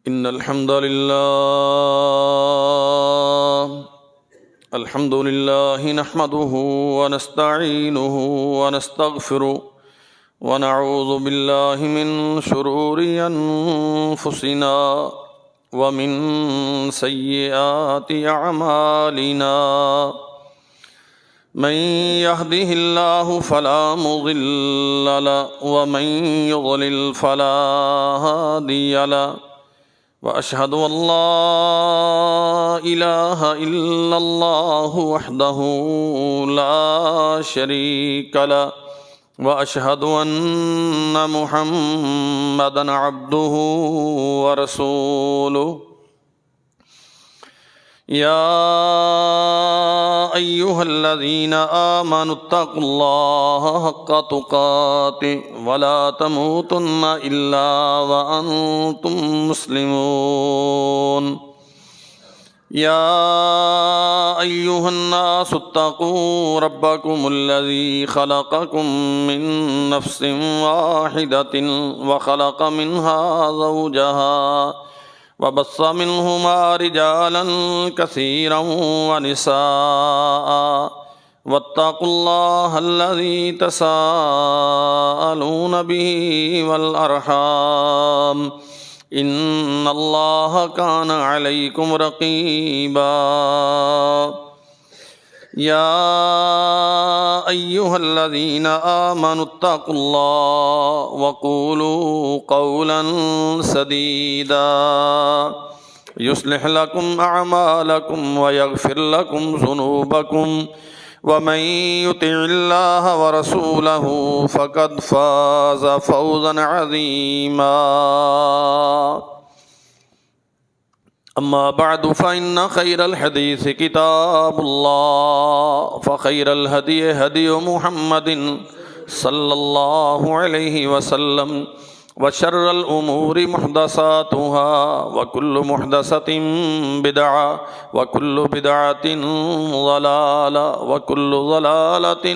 إن الحمد لله نحمده ونستعينه ونستغفره ونعوذ بالله من شرور أنفسنا ومن سيئات أعمالنا من يهده الله فلا مضل له ومن يضلل فلا هادي له وأشهد أن لا إله إلا الله وحده لا شريك له وأشهد أن محمدًا عبده ورسوله يا أيها الذين آمنوا اتقوا الله حق تقاته ولا تموتن إلا وأنتم مسلمون يا أيها الناس اتقوا ربكم الذي خلقكم من نفس واحدة وخلق منها زوجها وبث منهما رجالا كثيرا ونساء واتقوا الله الذي تساءلون به والأرحام إن الله كان عليكم رقيبا يا أيها الذين آمنوا اتقوا الله وقولوا قولا سديدا يصلح لكم أعمالكم ويغفر لكم ذنوبكم ومن يطع الله ورسوله فقد فاز فوزا عظيما أما بعد فإن خير الحديث كتاب الله فخير الهدي هدي محمد صلى الله عليه وسلم وشر الأمور محدثاتها وكل محدثة بدعة وكل بدعة ضلالة وكل ضلالة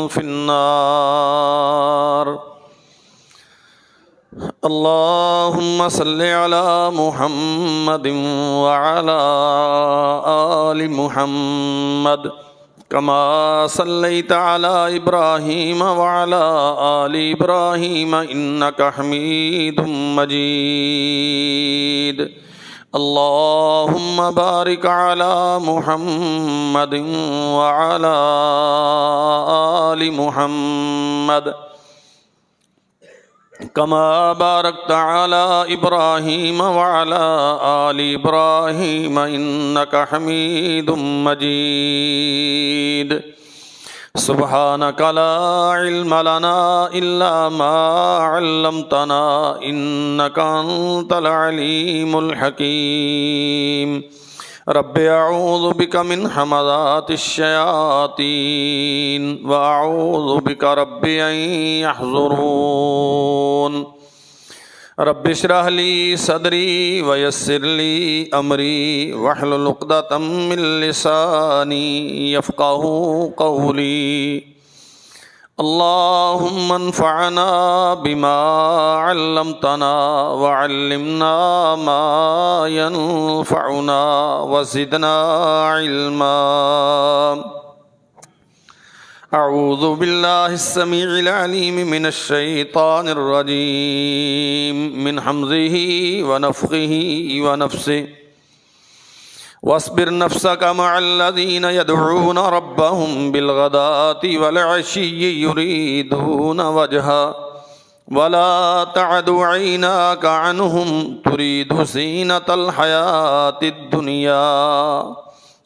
في النار اللهم صل على محمد وعلى آل محمد كما صليت على إبراهيم وعلى آل إبراهيم إنك حميد مجيد اللهم بارك على محمد وعلى آل محمد كما باركت على إبراهيم وعلى آل إبراهيم إنك حميد مجيد سبحانك لا علم لنا إلا ما علمتنا إنك أنت العليم الحكيم رب أعوذ بك من همزات الشياطين وأعوذ بك رب أن يحضرون رب اشرح لي صدري ويسر لي أمري واحلل عقدة من لساني يفقهوا قولي اللهم انفعنا بما علمتنا وعلمنا ما ينفعنا وزدنا علما أعوذ بالله السميع العليم من الشيطان الرجيم من حمزه ونفخه ونفسه واصبر نفسك مع الذين يدعون ربهم بالغداة والعشي يريدون وجهه ولا تعد عيناك عنهم تريد زينة الحياة الدنيا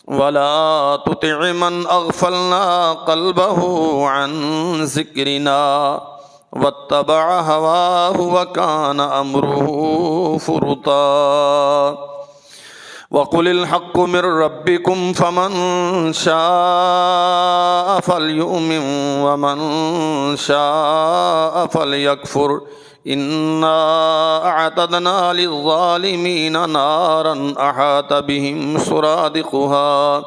ولا تطع من أغفلنا قلبه عن ذكرنا واتبع هواه وكان أمره فرطا وقل الحق من ربكم فمن شاء فليؤمن ومن شاء فليكفر إنا أعتدنا للظالمين نارا أحاط بهم سرادقها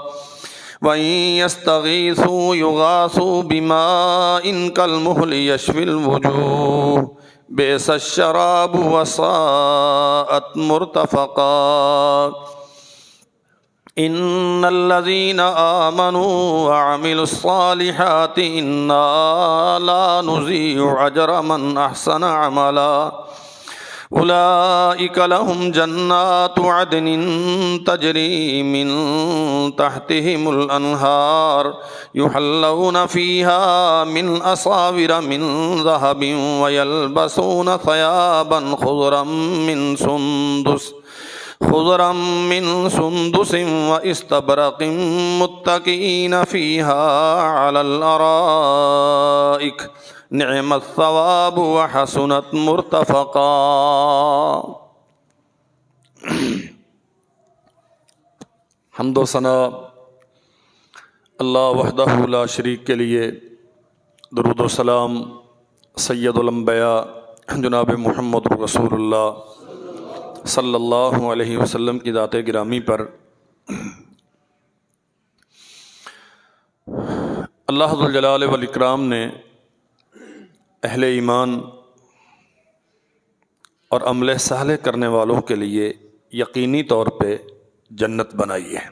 وإن يستغيثوا يغاثوا بماء كالمهل يشفي الوجوه بئس الشراب وساءت مرتفقا ان الذين آمنوا وعملوا الصالحات انا لا نضيع اجر من احسن عملا اولئك لهم جنات عدن تجري من تحتهم الانهار يحلون فيها من اساور من ذهب ويلبسون ثيابا خضرا من سندس واستبرق متكئين فيها على الارائك نعم الثواب وحسنت مرتفقا۔ حمد و ثنا اللہ وحدہ لا شریک کے لیے، درود و سلام سید الانبیاء جناب محمد رسول اللہ صلی اللہ علیہ وسلم کی ذات گرامی پر۔ اللہ ذو الجلال والاکرام نے اہل ایمان اور عمل صالح کرنے والوں کے لیے یقینی طور پہ جنت بنائی ہے،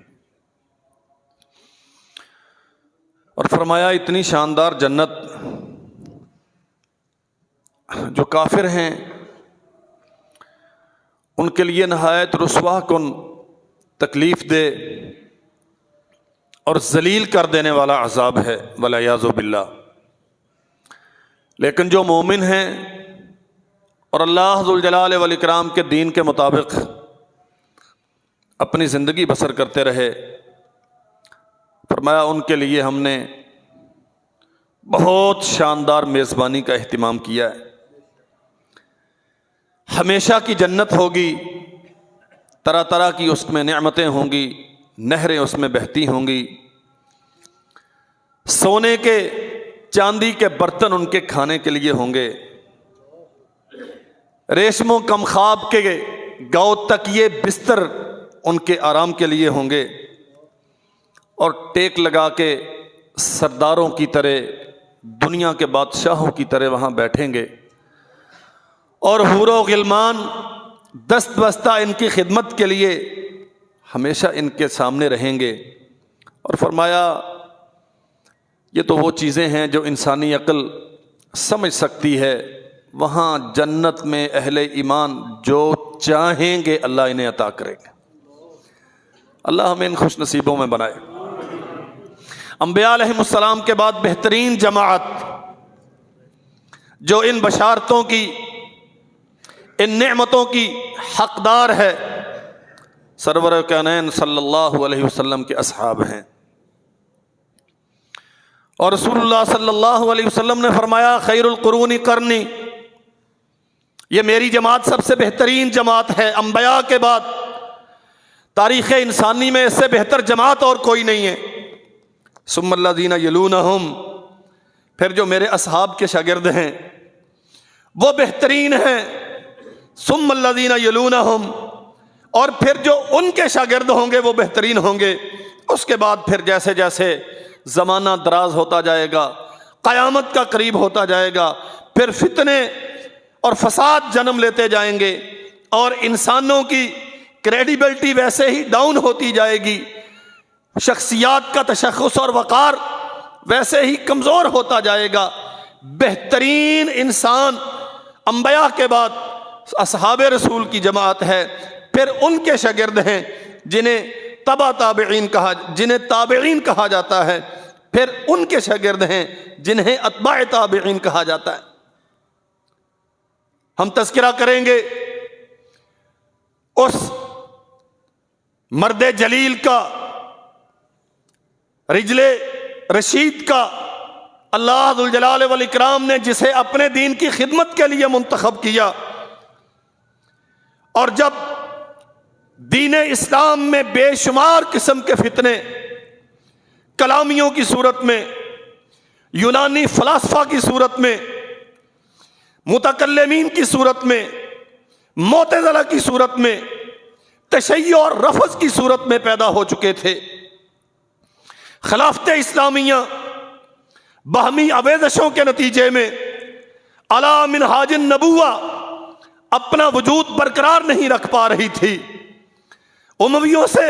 اور فرمایا اتنی شاندار جنت جو کافر ہیں ان کے لیے نہایت رسوا کن، تکلیف دہ اور ذلیل کر دینے والا عذاب ہے والعیاذ باللہ۔ لیکن جو مومن ہیں اور اللہ ذوالجلال والاکرام کے دین کے مطابق اپنی زندگی بسر کرتے رہے، فرمایا ان کے لیے ہم نے بہت شاندار میزبانی کا اہتمام کیا ہے، ہمیشہ کی جنت ہوگی، طرح طرح کی اس میں نعمتیں ہوں گی، نہریں اس میں بہتی ہوں گی، سونے کے چاندی کے برتن ان کے کھانے کے لیے ہوں گے، ریشم و کمخاب کے گاؤ تکیے بستر ان کے آرام کے لیے ہوں گے، اور ٹیک لگا کے سرداروں کی طرح، دنیا کے بادشاہوں کی طرح وہاں بیٹھیں گے، اور حور و غلمان دست بستہ ان کی خدمت کے لیے ہمیشہ ان کے سامنے رہیں گے۔ اور فرمایا یہ تو وہ چیزیں ہیں جو انسانی عقل سمجھ سکتی ہے، وہاں جنت میں اہل ایمان جو چاہیں گے اللہ انہیں عطا کریں گے۔ اللہ ہمیں ان خوش نصیبوں میں بنائے۔ انبیاء علیہ السلام کے بعد بہترین جماعت جو ان بشارتوں کی، ان نعمتوں کی حقدار ہے، سرور کونین صلی اللہ علیہ وسلم کے اصحاب ہیں۔ اور رسول اللہ صلی اللہ علیہ وسلم نے فرمایا خیر القرون قرنی، یہ میری جماعت سب سے بہترین جماعت ہے، انبیاء کے بعد تاریخ انسانی میں اس سے بہتر جماعت اور کوئی نہیں ہے۔ ثم الذین یلونہم، پھر جو میرے اصحاب کے شاگرد ہیں وہ بہترین ہیں، ثم الذین یلونہم، اور پھر جو ان کے شاگرد ہوں گے وہ بہترین ہوں گے۔ اس کے بعد پھر جیسے جیسے زمانہ دراز ہوتا جائے گا، قیامت کا قریب ہوتا جائے گا، پھر فتنے اور فساد جنم لیتے جائیں گے، اور انسانوں کی کریڈیبلٹی ویسے ہی ڈاؤن ہوتی جائے گی، شخصیات کا تشخص اور وقار ویسے ہی کمزور ہوتا جائے گا۔ بہترین انسان انبیاء کے بعد اصحاب رسول کی جماعت ہے، پھر ان کے شاگرد ہیں جنہیں تابعین کہا جاتا ہے، پھر ان کے شاگرد ہیں جنہیں اتباع تابعین کہا جاتا ہے۔ ہم تذکرہ کریں گے اس مرد جلیل کا، رجل رشید کا، اللہ ذوالجلال والاکرام نے جسے اپنے دین کی خدمت کے لیے منتخب کیا، اور جب دین اسلام میں بے شمار قسم کے فتنے کلامیوں کی صورت میں، یونانی فلاسفہ کی صورت میں، متکلمین کی صورت میں، معتزلہ کی صورت میں، تشیع اور رفض کی صورت میں پیدا ہو چکے تھے، خلافت اسلامیہ باہمی آویزشوں کے نتیجے میں علی منہاج النبوہ اپنا وجود برقرار نہیں رکھ پا رہی تھی. امویوں سے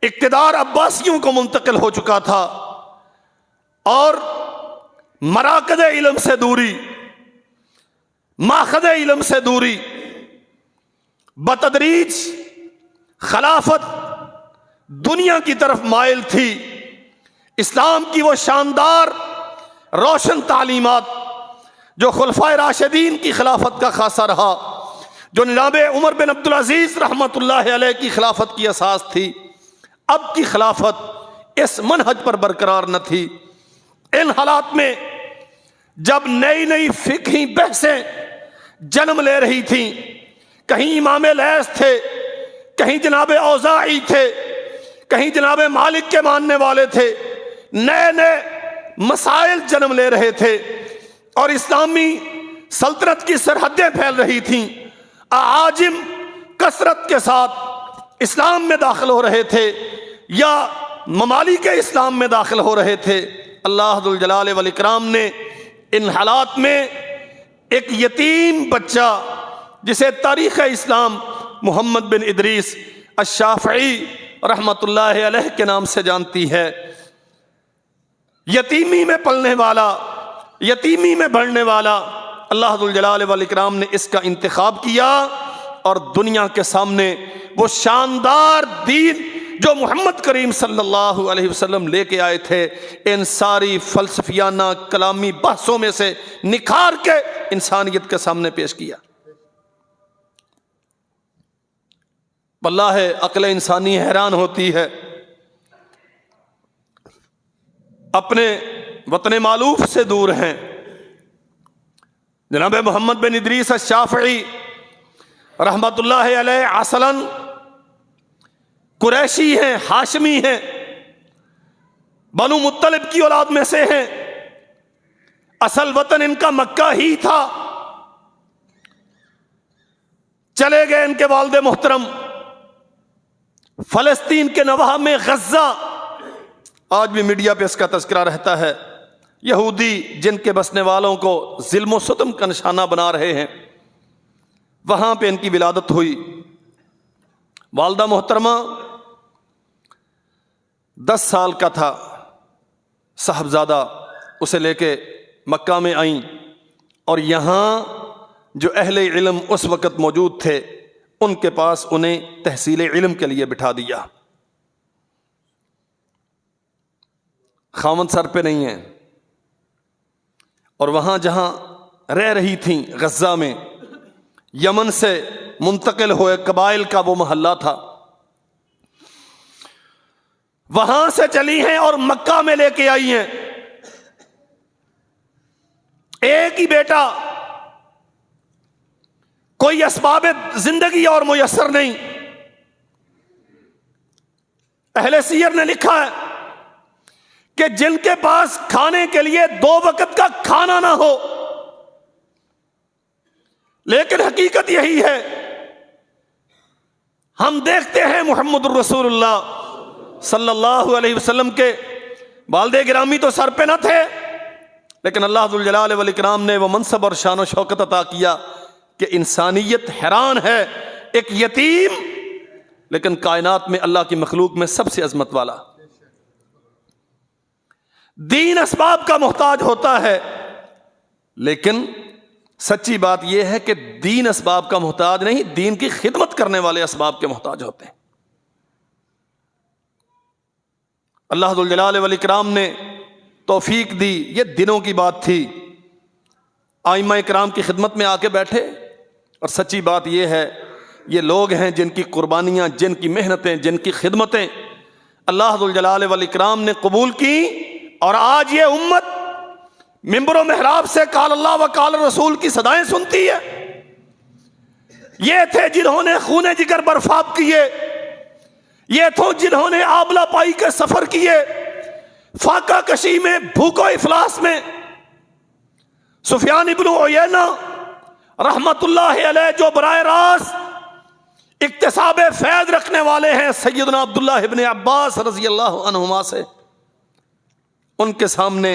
اقتدار عباسیوں کو منتقل ہو چکا تھا اور مراکز علم سے دوری، ماخذ علم سے دوری، بتدریج خلافت دنیا کی طرف مائل تھی. اسلام کی وہ شاندار روشن تعلیمات جو خلفائے راشدین کی خلافت کا خاصہ رہا، جو جناب عمر بن عبدالعزیز رحمۃ اللہ علیہ کی خلافت کی اساس تھی، اب کی خلافت اس منہج پر برقرار نہ تھی. ان حالات میں جب نئی نئی فقہی بحثیں جنم لے رہی تھیں، کہیں امام لیث تھے، کہیں جناب اوزاعی تھے، کہیں جناب مالک کے ماننے والے تھے، نئے نئے مسائل جنم لے رہے تھے اور اسلامی سلطنت کی سرحدیں پھیل رہی تھیں. اعاجم کثرت کے ساتھ اسلام میں داخل ہو رہے تھے یا ممالک اسلام میں داخل ہو رہے تھے. اللہ ذوالجلال والاکرام نے ان حالات میں ایک یتیم بچہ جسے تاریخ اسلام محمد بن ادریس الشافعی رحمۃ اللہ علیہ کے نام سے جانتی ہے، یتیمی میں پلنے والا، یتیمی میں بڑھنے والا، اللہ ذوالجلال والاکرام نے اس کا انتخاب کیا اور دنیا کے سامنے وہ شاندار دین جو محمد کریم صلی اللہ علیہ وسلم لے کے آئے تھے، ان ساری فلسفیانہ کلامی بحثوں میں سے نکھار کے انسانیت کے سامنے پیش کیا. واللہ عقل انسانی حیران ہوتی ہے. اپنے وطن مالوف سے دور ہیں. جناب محمد بن ادریس الشافعی رحمت اللہ علیہ اصلاً قریشی ہیں، ہاشمی ہیں، بنو مطلب کی اولاد میں سے ہیں. اصل وطن ان کا مکہ ہی تھا. چلے گئے ان کے والد محترم فلسطین کے نواح میں غزہ، آج بھی میڈیا پہ اس کا تذکرہ رہتا ہے. یہودی جن کے بسنے والوں کو ظلم و ستم کا نشانہ بنا رہے ہیں، وہاں پہ ان کی ولادت ہوئی. والدہ محترمہ 10 سال کا تھا، صاحبزادہ اسے لے کے مکہ میں آئیں اور یہاں جو اہل علم اس وقت موجود تھے ان کے پاس انہیں تحصیل علم کے لیے بٹھا دیا. خاوند سر پہ نہیں ہے اور وہاں جہاں رہ رہی تھیں غزہ میں، یمن سے منتقل ہوئے قبائل کا وہ محلہ تھا، وہاں سے چلی ہیں اور مکہ میں لے کے آئی ہیں. ایک ہی بیٹا، کوئی اسباب زندگی اور میسر نہیں. اہل سیر نے لکھا ہے کہ جن کے پاس کھانے کے لیے 2 وقت کا کھانا نہ ہو، لیکن حقیقت یہی ہے. ہم دیکھتے ہیں محمد الرسول اللہ صلی اللہ علیہ وسلم کے والد گرامی تو سر پہ نہ تھے، لیکن اللہ ذوالجلال والاکرام نے وہ منصب اور شان و شوکت عطا کیا کہ انسانیت حیران ہے. ایک یتیم لیکن کائنات میں اللہ کی مخلوق میں سب سے عظمت والا. دین اسباب کا محتاج ہوتا ہے، لیکن سچی بات یہ ہے کہ دین اسباب کا محتاج نہیں، دین کی خدمت کرنے والے اسباب کے محتاج ہوتے ہیں. اللہ ذوالجلال والاکرام نے توفیق دی. یہ دنوں کی بات تھی، ائمہ کرام کی خدمت میں آ کے بیٹھے اور سچی بات یہ ہے یہ لوگ ہیں جن کی قربانیاں، جن کی محنتیں، جن کی خدمتیں اللہ ذوالجلال والاکرام نے قبول کی. اور آج یہ امت منبر و محراب سے قال اللہ و قال رسول کی صدائیں سنتی ہے. یہ تھے جنہوں نے خون جگر برفاب کیے، یہ تھے جنہوں نے آبلہ پائی کے سفر کیے، فاقہ کشی میں، بھوک و افلاس میں. سفیان ابن عیینہ رحمت اللہ علیہ جو براہ راست اکتساب فیض رکھنے والے ہیں سیدنا عبداللہ ابن عباس رضی اللہ عنہما سے، ان کے سامنے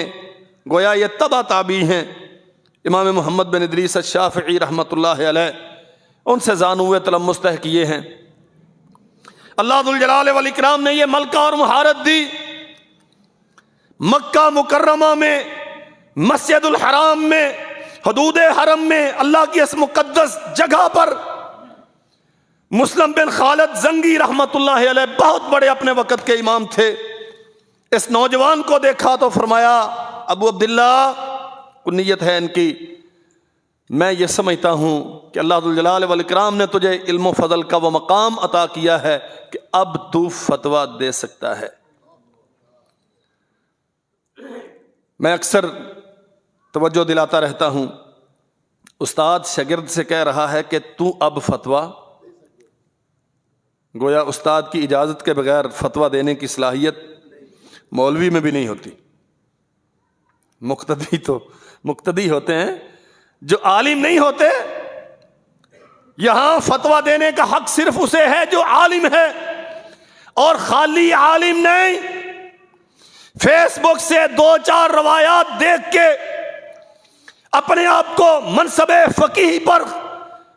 گویا یہ تبع تابعی ہیں. امام محمد بن ادریس الشافعی رحمۃ اللہ علیہ، ان سے زانوِ تلمس طے کیے ہیں۔ اللہ ذوالجلال والاکرام نے یہ ملکہ اور مہارت دی، مکہ مکرمہ میں، مسجد الحرام میں، حدود حرم میں، اللہ کی اس مقدس جگہ پر مسلم بن خالد زنگی رحمت اللہ علیہ بہت بڑے اپنے وقت کے امام تھے، اس نوجوان کو دیکھا تو فرمایا ابو عبداللہ، کنیت ہے ان کی، میں یہ سمجھتا ہوں کہ اللہ ذوالجلال والاکرام نے تجھے علم و فضل کا وہ مقام عطا کیا ہے کہ اب تو فتویٰ دے سکتا ہے۔ میں اکثر توجہ دلاتا رہتا ہوں، استاد شاگرد سے کہہ رہا ہے کہ تو اب فتویٰ، گویا استاد کی اجازت کے بغیر فتویٰ دینے کی صلاحیت مولوی میں بھی نہیں ہوتی۔ مقتدی تو مقتدی ہوتے ہیں، جو عالم نہیں ہوتے۔ یہاں فتویٰ دینے کا حق صرف اسے ہے جو عالم ہے، اور خالی عالم نہیں، فیس بک سے دو چار روایات دیکھ کے اپنے آپ کو منصب فقیہ پر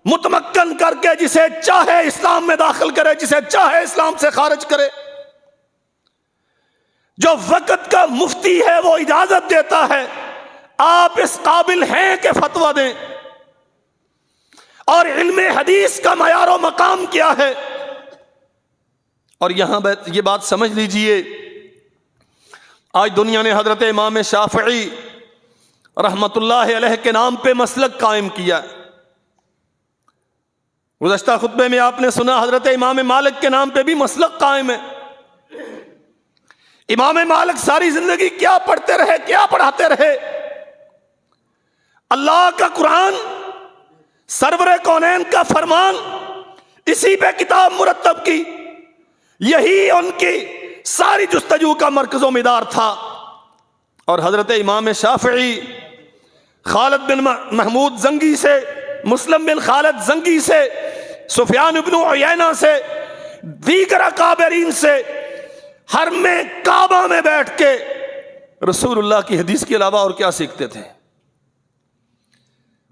متمکن کر کے جسے چاہے اسلام میں داخل کرے، جسے چاہے اسلام سے خارج کرے۔ جو وقت کا مفتی ہے وہ اجازت دیتا ہے، آپ اس قابل ہیں کہ فتویٰ دیں۔ اور علم حدیث کا معیار و مقام کیا ہے؟ اور یہاں یہ بات سمجھ لیجئے، آج دنیا نے حضرت امام شافعی رحمت اللہ علیہ کے نام پہ مسلک قائم کیا۔ گزشتہ خطبے میں آپ نے سنا حضرت امام مالک کے نام پہ بھی مسلک قائم ہے۔ امام مالک ساری زندگی کیا پڑھتے رہے، کیا پڑھاتے رہے؟ اللہ کا قرآن، سرور کونین کا فرمان، اسی پہ کتاب مرتب کی، یہی ان کی ساری جستجو کا مرکز و مدار تھا۔ اور حضرت امام شافعی خالد بن محمود زنگی سے، مسلم بن خالد زنگی سے، سفیان بن عیینہ سے، دیگر اکابرین سے حرم کعبہ میں بیٹھ کے رسول اللہ کی حدیث کے علاوہ اور کیا سیکھتے تھے؟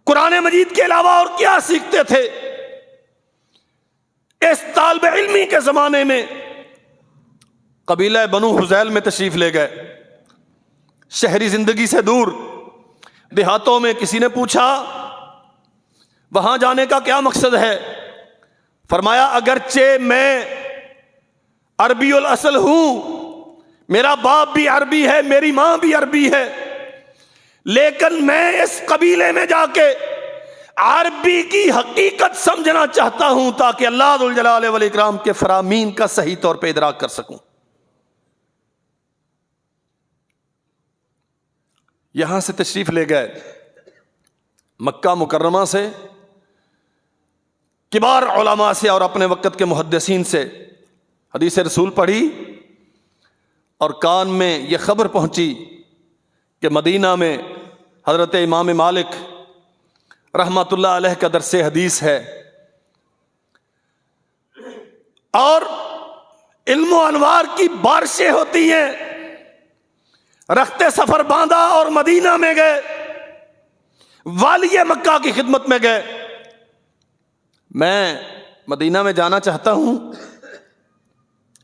قرآن مجید کے علاوہ اور کیا سیکھتے تھے؟ اس طالب علمی کے زمانے میں قبیلہ بنو حذیل میں تشریف لے گئے، شہری زندگی سے دور، دیہاتوں میں۔ کسی نے پوچھا وہاں جانے کا کیا مقصد ہے؟ فرمایا اگرچہ میں عربی الاصل ہوں، میرا باپ بھی عربی ہے، میری ماں بھی عربی ہے، لیکن میں اس قبیلے میں جا کے عربی کی حقیقت سمجھنا چاہتا ہوں تاکہ اللہ ذوالجلال والاکرام کے فرامین کا صحیح طور پہ ادراک کر سکوں۔ یہاں سے تشریف لے گئے، مکہ مکرمہ سے، کبار علماء سے اور اپنے وقت کے محدثین سے حدیث رسول پڑھی، اور کان میں یہ خبر پہنچی کہ مدینہ میں حضرت امام مالک رحمت اللہ علیہ کا درس حدیث ہے، اور علم و انوار کی بارشیں ہوتی ہیں۔ رخت سفر باندھا اور مدینہ میں گئے، والی مکہ کی خدمت میں گئے۔ میں مدینہ میں جانا چاہتا ہوں،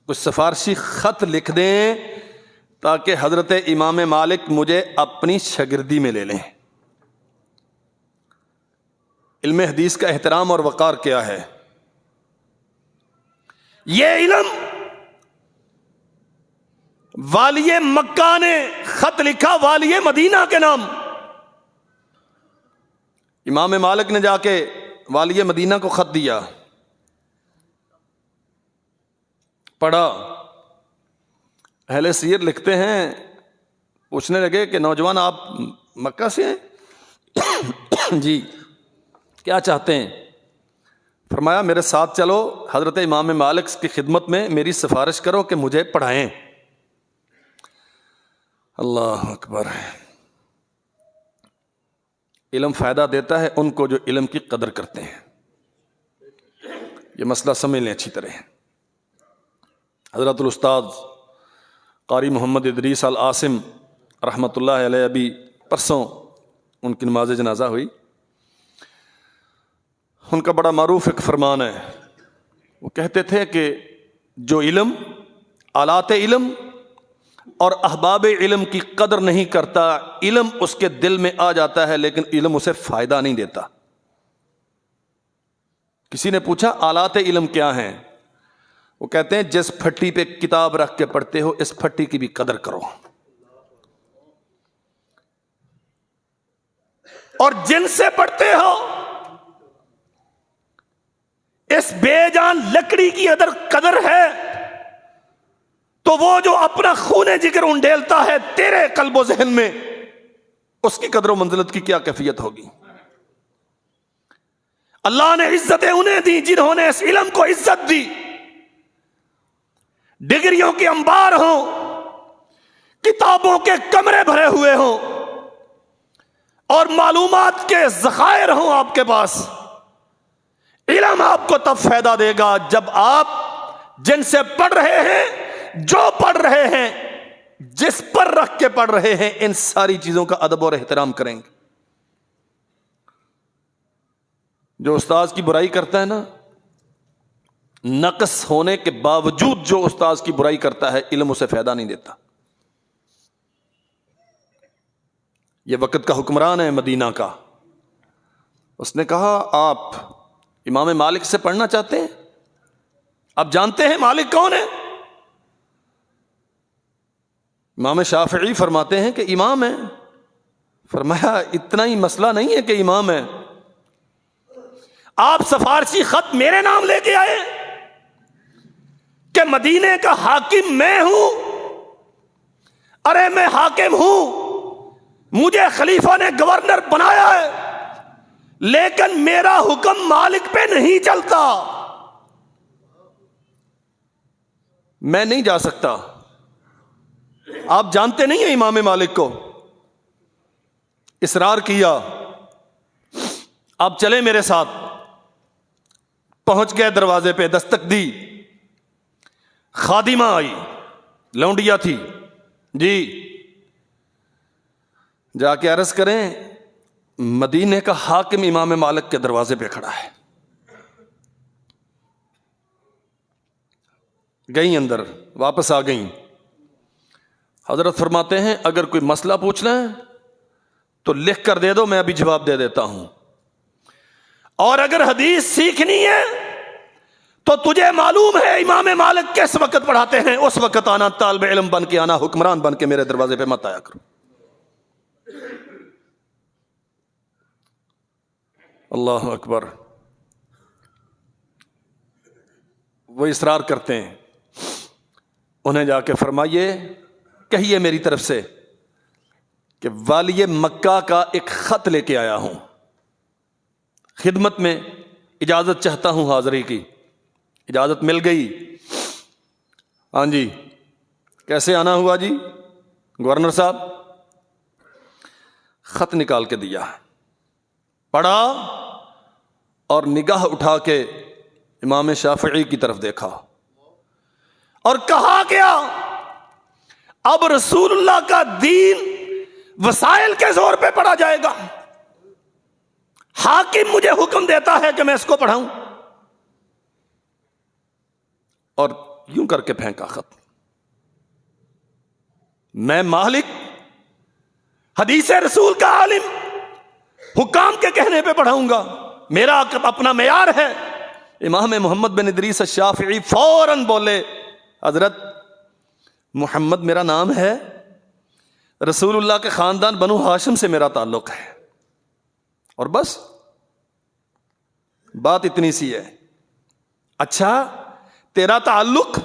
کچھ سفارشی خط لکھ دیں تاکہ حضرت امام مالک مجھے اپنی شاگردی میں لے لیں۔ علم حدیث کا احترام اور وقار کیا ہے؟ یہ علم والی مکہ نے خط لکھا والی مدینہ کے نام، امام مالک نے جا کے والی مدینہ کو خط دیا، پڑھا۔ اہل سیر لکھتے ہیں، پوچھنے لگے کہ نوجوان آپ مکہ سے ہیں؟ جی، کیا چاہتے ہیں؟ فرمایا میرے ساتھ چلو، حضرت امام مالک کی خدمت میں میری سفارش کرو کہ مجھے پڑھائیں۔ اللہ اکبر۔ علم فائدہ دیتا ہے ان کو جو علم کی قدر کرتے ہیں۔ یہ مسئلہ سمجھ لیں اچھی طرح۔ حضرت الاستاذ قاری محمد ادریس العاصم رحمۃ اللہ علیہ ابھی پرسوں ان کی نماز جنازہ ہوئی. ان کا بڑا معروف ایک فرمان ہے. وہ کہتے تھے کہ جو علم، آلات علم اور احباب علم کی قدر نہیں کرتا، علم اس کے دل میں آ جاتا ہے لیکن علم اسے فائدہ نہیں دیتا. کسی نے پوچھا آلات علم کیا ہیں؟ وہ کہتے ہیں جس پھٹی پہ کتاب رکھ کے پڑھتے ہو اس پھٹی کی بھی قدر کرو، اور جن سے پڑھتے ہو اس بے جان لکڑی کی اگر قدر ہے تو وہ جو اپنا خون جگر انڈیلتا ہے تیرے قلب و ذہن میں، اس کی قدر و منزلت کی کیا کیفیت ہوگی؟ اللہ نے عزتیں انہیں دی جنہوں نے اس علم کو عزت دی. ڈگریوں کے انبار ہوں، کتابوں کے کمرے بھرے ہوئے ہوں اور معلومات کے ذخائر ہوں آپ کے پاس. علم آپ کو تب فائدہ دے گا جب آپ جن سے پڑھ رہے ہیں، جو پڑھ رہے ہیں، جس پر رکھ کے پڑھ رہے ہیں، ان ساری چیزوں کا ادب اور احترام کریں گے. جو استاذ کی برائی کرتا ہے نا، نقص ہونے کے باوجود جو استاذ کی برائی کرتا ہے، علم اسے فائدہ نہیں دیتا. یہ وقت کا حکمران ہے مدینہ کا. اس نے کہا آپ امام مالک سے پڑھنا چاہتے ہیں؟ آپ جانتے ہیں مالک کون ہے؟ امام شافعی فرماتے ہیں کہ امام ہے. فرمایا اتنا ہی مسئلہ نہیں ہے کہ امام ہے، آپ سفارشی خط میرے نام لے کے آئے کہ مدینے کا حاکم میں ہوں. ارے میں حاکم ہوں، مجھے خلیفہ نے گورنر بنایا ہے، لیکن میرا حکم مالک پہ نہیں چلتا، میں نہیں جا سکتا. آپ جانتے نہیں ہیں امام مالک کو؟ اصرار کیا، آپ چلے میرے ساتھ. پہنچ گئے دروازے پہ، دستک دی. خادمہ آئی، لونڈیا تھی. جی جا کے عرض کریں مدینے کا حاکم امام مالک کے دروازے پہ کھڑا ہے. گئیں اندر، واپس آ گئیں. حضرت فرماتے ہیں اگر کوئی مسئلہ پوچھنا ہے تو لکھ کر دے دو، میں ابھی جواب دے دیتا ہوں. اور اگر حدیث سیکھنی ہے تو تجھے معلوم ہے امام مالک کس وقت پڑھاتے ہیں، اس وقت آنا. طالب علم بن کے آنا، حکمران بن کے میرے دروازے پہ مت آیا کرو. اللہ اکبر. وہ اصرار کرتے ہیں. انہیں جا کے فرمائیے، کہیے میری طرف سے کہ والی مکہ کا ایک خط لے کے آیا ہوں، خدمت میں اجازت چاہتا ہوں حاضری کی. اجازت مل گئی. ہاں جی، کیسے آنا ہوا جی؟ گورنر صاحب خط نکال کے دیا، پڑھا اور نگاہ اٹھا کے امام شافعی کی طرف دیکھا اور کہا گیا اب رسول اللہ کا دین وسائل کے زور پہ پڑھا جائے گا. حاکم مجھے حکم دیتا ہے کہ میں اس کو پڑھاؤں. اور یوں کر کے پھینکا خط. میں مالک، حدیث رسول کا عالم، حکام کے کہنے پہ پڑھاؤں گا، میرا اپنا معیار ہے. امام محمد بن ادریس الشافعی فوراً بولے حضرت محمد میرا نام ہے، رسول اللہ کے خاندان بنو ہاشم سے میرا تعلق ہے، اور بس بات اتنی سی ہے. اچھا تیرا تعلق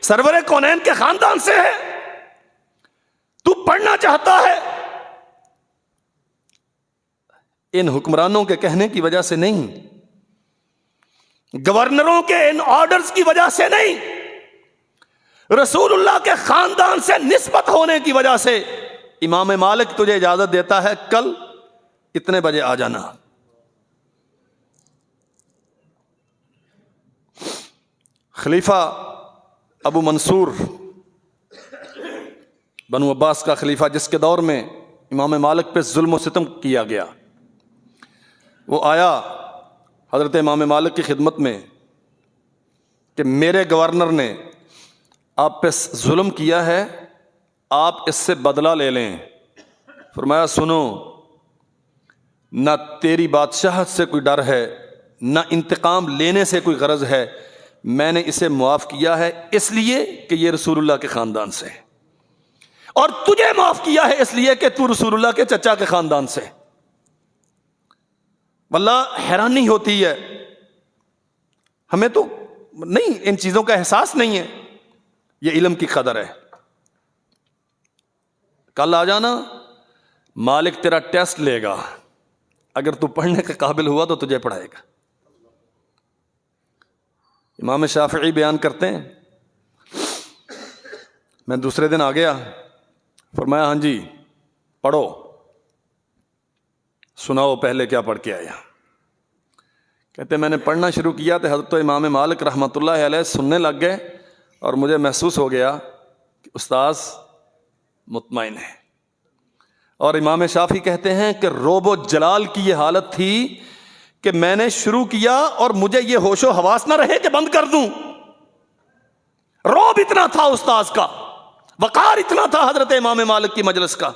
سرور کونین کے خاندان سے ہے، تو پڑھنا چاہتا ہے؟ ان حکمرانوں کے کہنے کی وجہ سے نہیں، گورنروں کے ان آرڈرز کی وجہ سے نہیں، رسول اللہ کے خاندان سے نسبت ہونے کی وجہ سے امام مالک تجھے اجازت دیتا ہے کل اتنے بجے آ جانا. خلیفہ ابو منصور بنو عباس کا خلیفہ، جس کے دور میں امام مالک پہ ظلم و ستم کیا گیا. وہ آیا حضرت امام مالک کی خدمت میں کہ میرے گورنر نے آپ پہ ظلم کیا ہے, آپ اس سے بدلہ لے لیں. فرمایا سنو, نہ تیری بادشاہت سے کوئی ڈر ہے, نہ انتقام لینے سے کوئی غرض ہے, میں نے اسے معاف کیا ہے اس لیے کہ یہ رسول اللہ کے خاندان سے ہے, اور تجھے معاف کیا ہے اس لیے کہ تو رسول اللہ کے چچا کے خاندان سے. واللہ حیرانی ہوتی ہے, ہمیں تو نہیں ان چیزوں کا احساس نہیں ہے. یہ علم کی قدر ہے. کل آ جانا, مالک تیرا ٹیسٹ لے گا, اگر تو پڑھنے کے قابل ہوا تو تجھے پڑھائے گا. امام شافعی بیان کرتے ہیں, میں دوسرے دن آ گیا, فرمایا ہاں جی پڑھو. سناؤ پہلے کیا پڑھ کے آیا. کہتے میں نے پڑھنا شروع کیا تو حضرت امام مالک رحمۃ اللہ علیہ سننے لگ گئے, اور مجھے محسوس ہو گیا کہ استاذ مطمئن ہے. اور امام شافعی کہتے ہیں کہ روب و جلال کی یہ حالت تھی کہ میں نے شروع کیا اور مجھے یہ ہوش و حواس نہ رہے کہ بند کر دوں. روب اتنا تھا استاذ کا, وقار اتنا تھا حضرت امام مالک کی مجلس کا.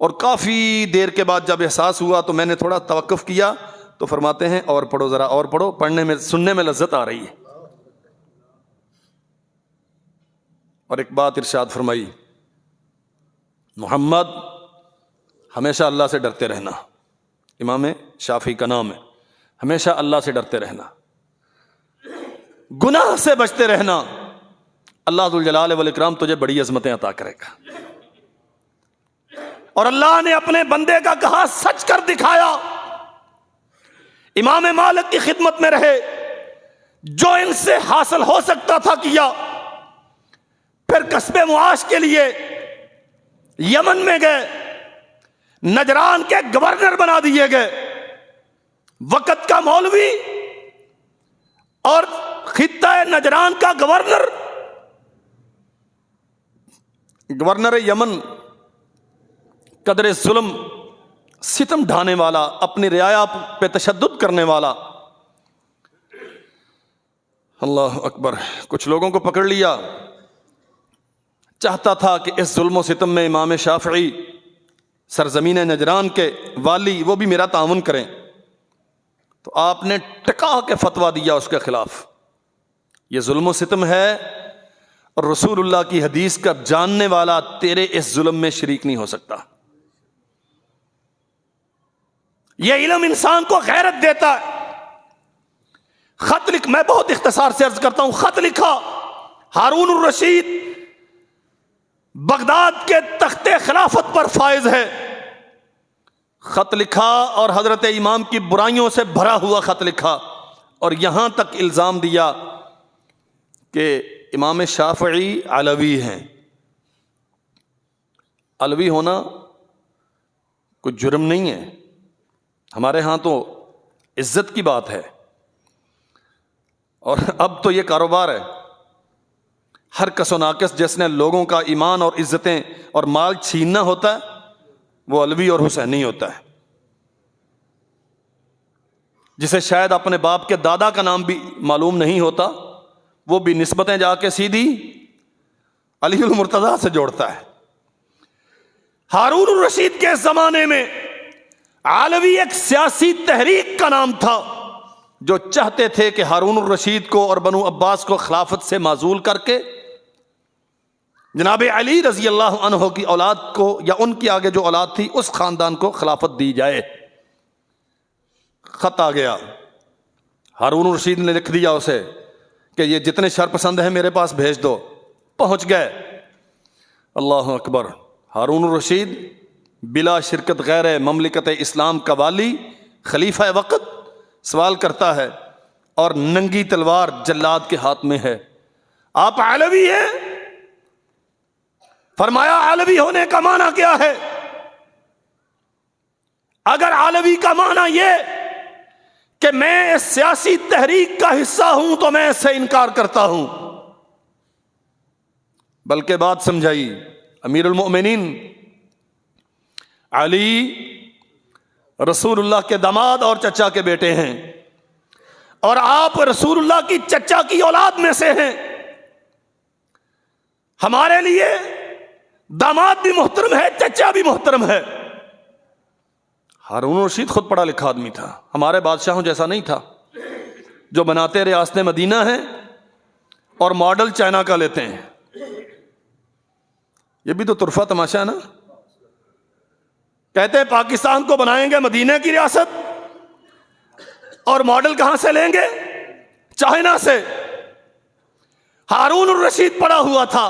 اور کافی دیر کے بعد جب احساس ہوا تو میں نے تھوڑا توقف کیا, تو فرماتے ہیں اور پڑھو, ذرا اور پڑھو, پڑھنے میں سننے میں لذت آ رہی ہے. اور ایک بات ارشاد فرمائی, محمد ہمیشہ اللہ سے ڈرتے رہنا. امام شافعی کا نام ہے, ہمیشہ اللہ سے ڈرتے رہنا, گناہ سے بچتے رہنا. اللہ ذوالجلال والاکرام تجھے بڑی عظمتیں عطا کرے گا. اور اللہ نے اپنے بندے کا کہا سچ کر دکھایا. امام مالک کی خدمت میں رہے, جو ان سے حاصل ہو سکتا تھا کیا. پھر کسب معاش کے لیے یمن میں گئے, نجران کے گورنر بنا دیے گئے. وقت کا مولوی اور خطہ نجران کا گورنر یمن, قدر ظلم ستم ڈھانے والا, اپنی رعایا پہ تشدد کرنے والا. اللہ اکبر. کچھ لوگوں کو پکڑ لیا, چاہتا تھا کہ اس ظلم و ستم میں امام شافعی سرزمین نجران کے والی وہ بھی میرا تعاون کریں. تو آپ نے ٹکا کے فتویٰ دیا اس کے خلاف. یہ ظلم و ستم ہے, اور رسول اللہ کی حدیث کا جاننے والا تیرے اس ظلم میں شریک نہیں ہو سکتا. یہ علم انسان کو غیرت دیتا ہے. خط لکھ, میں بہت اختصار سے عرض کرتا ہوں, خط لکھا ہارون الرشید بغداد کے تخت خلافت پر فائز ہے. خط لکھا اور حضرت امام کی برائیوں سے بھرا ہوا خط لکھا, اور یہاں تک الزام دیا کہ امام شافعی علوی ہیں. علوی ہونا کوئی جرم نہیں ہے, ہمارے ہاں تو عزت کی بات ہے. اور اب تو یہ کاروبار ہے. ہر کس و ناقص جس نے لوگوں کا ایمان اور عزتیں اور مال چھیننا ہوتا ہے وہ علوی اور حسینی ہوتا ہے. جسے شاید اپنے باپ کے دادا کا نام بھی معلوم نہیں ہوتا, وہ بھی نسبتیں جا کے سیدھی علی المرتضیٰ سے جوڑتا ہے. ہارون الرشید کے زمانے میں علوی ایک سیاسی تحریک کا نام تھا, جو چاہتے تھے کہ ہارون الرشید کو اور بنو عباس کو خلافت سے معزول کر کے جناب علی رضی اللہ عنہ کی اولاد کو, یا ان کی آگے جو اولاد تھی اس خاندان کو خلافت دی جائے. خط آ گیا, ہارون الرشید نے لکھ دیا اسے کہ یہ جتنے شرپسند ہیں میرے پاس بھیج دو. پہنچ گئے. اللہ اکبر. ہارون الرشید بلا شرکت غیر مملکت اسلام کا والی, خلیفہ وقت, سوال کرتا ہے اور ننگی تلوار جلاد کے ہاتھ میں ہے. آپ علوی ہیں؟ فرمایا علوی ہونے کا معنی کیا ہے؟ اگر علوی کا معنی یہ کہ میں اس سیاسی تحریک کا حصہ ہوں تو میں اس سے انکار کرتا ہوں. بلکہ بات سمجھائی. امیر المؤمنین علی رسول اللہ کے داماد اور چچا کے بیٹے ہیں، اور آپ رسول اللہ کی چچا کی اولاد میں سے ہیں۔ ہمارے لیے داماد بھی محترم ہے، چچا بھی محترم ہے۔ ہارون رشید خود پڑھا لکھا آدمی تھا، ہمارے بادشاہوں جیسا نہیں تھا جو بناتے ریاست مدینہ ہیں اور ماڈل چائنا کا لیتے ہیں۔ یہ بھی تو طرفہ تماشا ہے نا، کہتے ہیں پاکستان کو بنائیں گے مدینہ کی ریاست، اور ماڈل کہاں سے لیں گے؟ چائنا سے۔ ہارون الرشید پڑا ہوا تھا،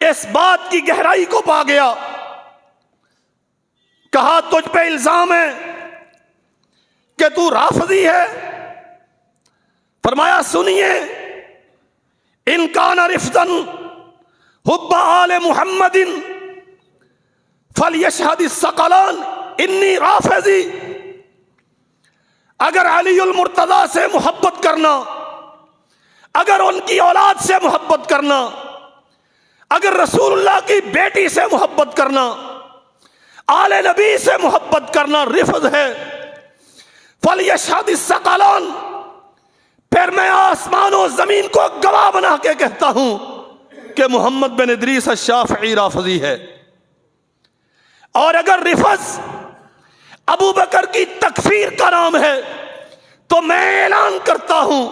اس بات کی گہرائی کو پا گیا، کہا تجھ پہ الزام ہے کہ تو رافضی ہے۔ فرمایا سنیے، ان کان رفضا حب آل محمد فلیشہد الثقلان انی رافضی۔ اگر علی المرتضی سے محبت کرنا، اگر ان کی اولاد سے محبت کرنا، اگر رسول اللہ کی بیٹی سے محبت کرنا، آل نبی سے محبت کرنا رفض ہے، فلیشہد الثقلان، پھر میں آسمان و زمین کو گواہ بنا کے کہتا ہوں کہ محمد بن ادریس الشافعی رافضی ہے۔ اور اگر رفض ابو بکر کی تکفیر کا نام ہے تو میں اعلان کرتا ہوں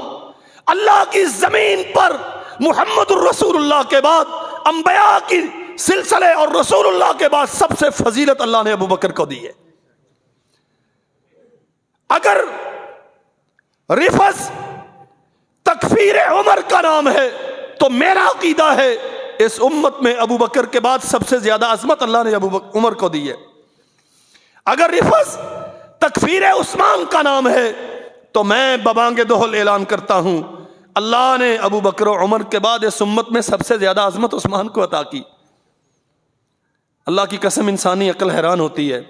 اللہ کی زمین پر محمد الرسول اللہ کے بعد انبیاء کی سلسلے اور رسول اللہ کے بعد سب سے فضیلت اللہ نے ابو بکر کو دی ہے۔ اگر رفض تکفیر عمر کا نام ہے تو میرا عقیدہ ہے اس امت میں ابو بکر کے بعد سب سے زیادہ عظمت اللہ نے عمر کو دی ہے۔ اگر رفض تکفیر عثمان کا نام ہے تو میں ببانگ دہل اعلان کرتا ہوں اللہ نے ابو بکر و عمر کے بعد اس امت میں سب سے زیادہ عظمت عثمان کو عطا کی۔ اللہ کی قسم انسانی عقل حیران ہوتی ہے،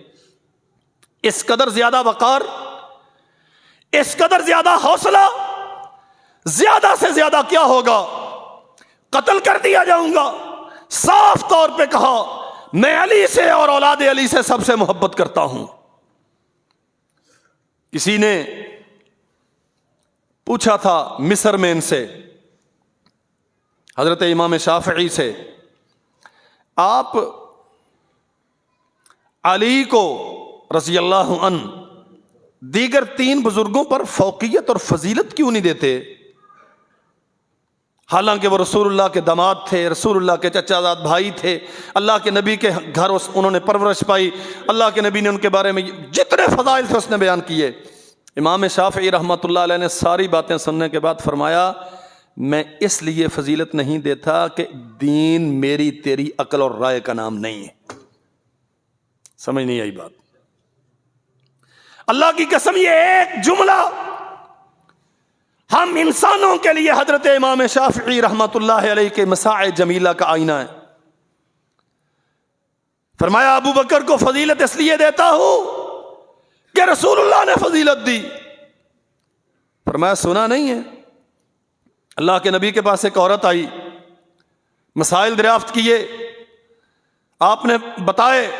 اس قدر زیادہ وقار، اس قدر زیادہ حوصلہ، زیادہ سے زیادہ کیا ہوگا؟ قتل کر دیا جاؤں گا۔ صاف طور پہ کہا میں علی سے اور اولاد علی سے سب سے محبت کرتا ہوں۔ کسی نے پوچھا تھا مصر میں ان سے، حضرت امام شافعی سے، آپ علی کو رضی اللہ عنہ دیگر 3 بزرگوں پر فوقیت اور فضیلت کیوں نہیں دیتے؟ حالانکہ وہ رسول اللہ کے داماد تھے، رسول اللہ کے چچا زاد بھائی تھے، اللہ کے نبی کے گھر انہوں نے پرورش پائی، اللہ کے نبی نے ان کے بارے میں جتنے فضائل تھے اس نے بیان کیے۔ امام شافعی رحمۃ اللہ علیہ نے ساری باتیں سننے کے بعد فرمایا میں اس لیے فضیلت نہیں دیتا کہ دین میری تیری عقل اور رائے کا نام نہیں ہے۔ سمجھ نہیں آئی بات؟ اللہ کی قسم یہ ایک جملہ ہم انسانوں کے لیے حضرت امام شافعی رحمۃ اللہ علیہ کے مساع جمیلہ کا آئینہ ہے۔ فرمایا ابو بکر کو فضیلت اس لیے دیتا ہوں کہ رسول اللہ نے فضیلت دی۔ فرمایا سنا نہیں ہے؟ اللہ کے نبی کے پاس ایک عورت آئی، مسائل دریافت کیے، آپ نے بتائے،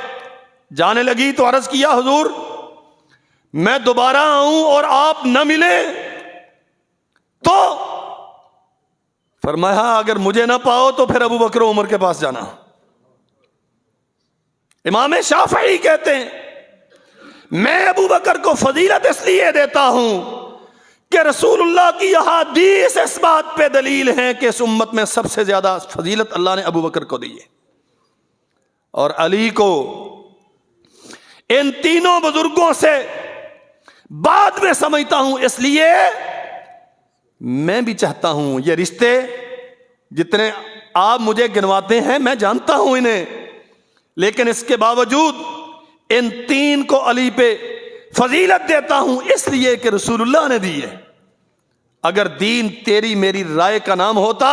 جانے لگی تو عرض کیا حضور میں دوبارہ آؤں اور آپ نہ ملے تو؟ فرمایا اگر مجھے نہ پاؤ تو پھر ابو بکر و عمر کے پاس جانا۔ امام شافعی کہتے ہیں میں ابو بکر کو فضیلت اس لیے دیتا ہوں کہ رسول اللہ کی احادیث اس بات پہ دلیل ہیں کہ اس امت میں سب سے زیادہ فضیلت اللہ نے ابو بکر کو دی ہے، اور علی کو ان تینوں بزرگوں سے بعد میں سمجھتا ہوں، اس لیے میں بھی چاہتا ہوں یہ رشتے جتنے آپ مجھے گنواتے ہیں میں جانتا ہوں انہیں، لیکن اس کے باوجود ان 3 کو علی پہ فضیلت دیتا ہوں اس لیے کہ رسول اللہ نے دی ہے۔ اگر دین تیری میری رائے کا نام ہوتا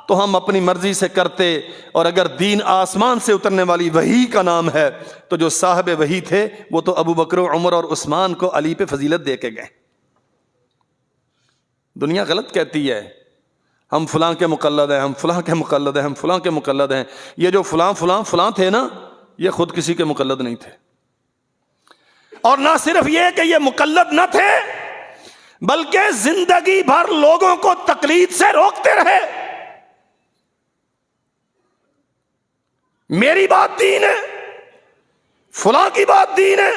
تو ہم اپنی مرضی سے کرتے، اور اگر دین آسمان سے اترنے والی وحی کا نام ہے تو جو صاحب وحی تھے وہ تو ابو بکر و عمر اور عثمان کو علی پہ فضیلت دے کے گئے۔ دنیا غلط کہتی ہے ہم فلاں کے مقلد ہیں، ہم فلاں کے مقلد ہیں، ہم فلاں کے مقلد ہیں۔ یہ جو فلاں فلاں فلاں تھے نا، یہ خود کسی کے مقلد نہیں تھے، اور نہ صرف یہ کہ یہ مقلد نہ تھے بلکہ زندگی بھر لوگوں کو تقلید سے روکتے رہے۔ میری بات دین ہے، فلاں کی بات دین ہے،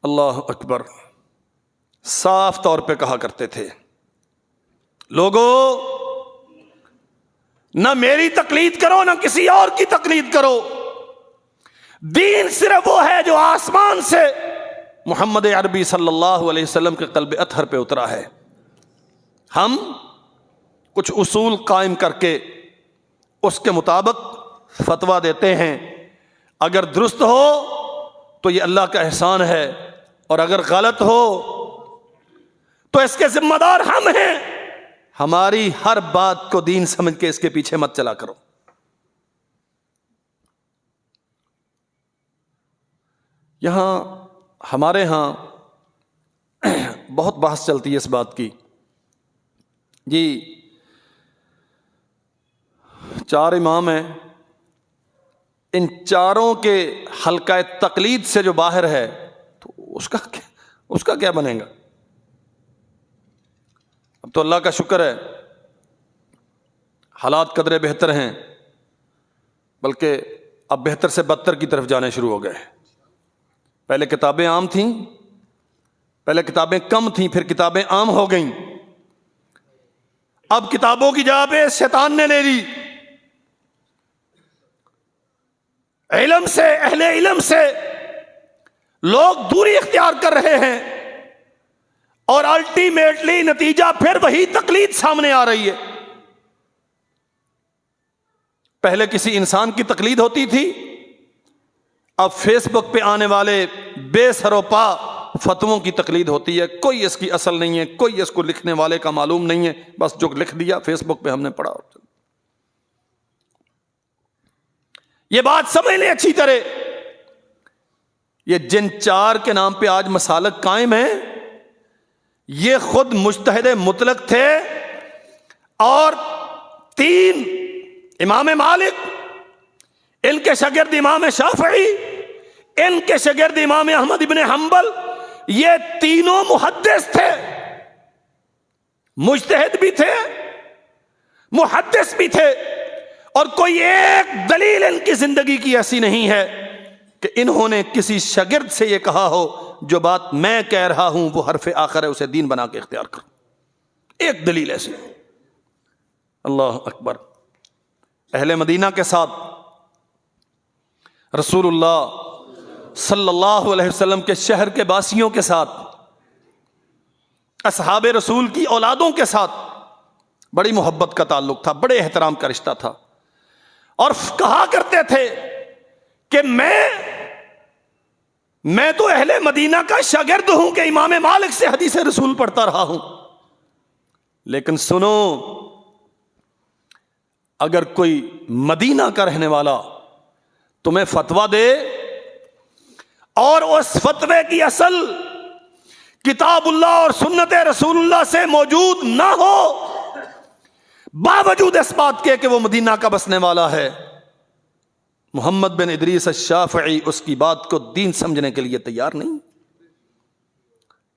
اللہ اکبر، صاف طور پہ کہا کرتے تھے لوگوں نہ میری تقلید کرو نہ کسی اور کی تقلید کرو، دین صرف وہ ہے جو آسمان سے محمد عربی صلی اللہ علیہ وسلم کے قلب اطہر پہ اترا ہے۔ ہم کچھ اصول قائم کر کے اس کے مطابق فتویٰ دیتے ہیں، اگر درست ہو تو یہ اللہ کا احسان ہے، اور اگر غلط ہو تو اس کے ذمہ دار ہم ہیں۔ ہماری ہر بات کو دین سمجھ کے اس کے پیچھے مت چلا کرو۔ یہاں ہمارے ہاں بہت بحث چلتی ہے اس بات کی، جی 4 امام ہیں، ان چاروں کے حلقہ تقلید سے جو باہر ہے تو اس کا کیا بنے گا؟ اب تو اللہ کا شکر ہے حالات قدرے بہتر ہیں، بلکہ اب بہتر سے بدتر کی طرف جانے شروع ہو گئے۔ پہلے کتابیں عام تھیں، پہلے کتابیں کم تھیں، پھر کتابیں عام ہو گئیں، اب کتابوں کی جگہ پہ شیطان نے لے لی۔ علم سے، اہل علم سے لوگ دوری اختیار کر رہے ہیں، اور الٹیمیٹلی نتیجہ پھر وہی تقلید سامنے آ رہی ہے۔ پہلے کسی انسان کی تقلید ہوتی تھی، اب فیس بک پہ آنے والے بے سر و پا فتووں کی تقلید ہوتی ہے، کوئی اس کی اصل نہیں ہے، کوئی اس کو لکھنے والے کا معلوم نہیں ہے، بس جو لکھ دیا فیس بک پہ ہم نے پڑھا۔ یہ بات سمجھ لیں اچھی طرح، یہ جن 4 کے نام پہ آج مسالک قائم ہیں یہ خود مجتہد مطلق تھے، اور 3 امام مالک، ان کے شاگرد امام شافعی، ان کے شاگرد امام احمد ابن حنبل، یہ تینوں محدث تھے، مجتہد بھی تھے، محدث بھی تھے، اور کوئی ایک دلیل ان کی زندگی کی ایسی نہیں ہے کہ انہوں نے کسی شاگرد سے یہ کہا ہو جو بات میں کہہ رہا ہوں وہ حرف آخر ہے، اسے دین بنا کے اختیار کرو۔ ایک دلیل ایسی۔ اللہ اکبر۔ اہل مدینہ کے ساتھ رسول اللہ صلی اللہ علیہ وسلم کے شہر کے باسیوں کے ساتھ، اصحاب رسول کی اولادوں کے ساتھ بڑی محبت کا تعلق تھا، بڑے احترام کا رشتہ تھا، اور کہا کرتے تھے کہ میں تو اہل مدینہ کا شاگرد ہوں کہ امام مالک سے حدیث رسول پڑھتا رہا ہوں، لیکن سنو، اگر کوئی مدینہ کا رہنے والا تمہیں فتویٰ دے اور اس فتوے کی اصل کتاب اللہ اور سنت رسول اللہ سے موجود نہ ہو، باوجود اس بات کے کہ وہ مدینہ کا بسنے والا ہے، محمد بن ادریس الشافعی اس کی بات کو دین سمجھنے کے لیے تیار نہیں۔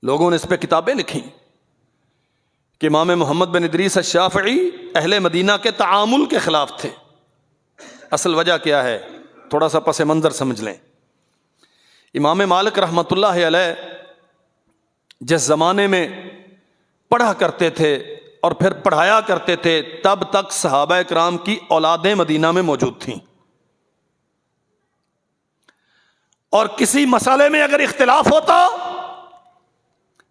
لوگوں نے اس پہ کتابیں لکھی کہ امام محمد بن ادریس الشافعی اہل مدینہ کے تعامل کے خلاف تھے۔ اصل وجہ کیا ہے؟ تھوڑا سا پس منظر سمجھ لیں۔ امام مالک رحمۃ اللہ علیہ جس زمانے میں پڑھا کرتے تھے اور پھر پڑھایا کرتے تھے، تب تک صحابہ کرام کی اولادیں مدینہ میں موجود تھیں، اور کسی مسئلے میں اگر اختلاف ہوتا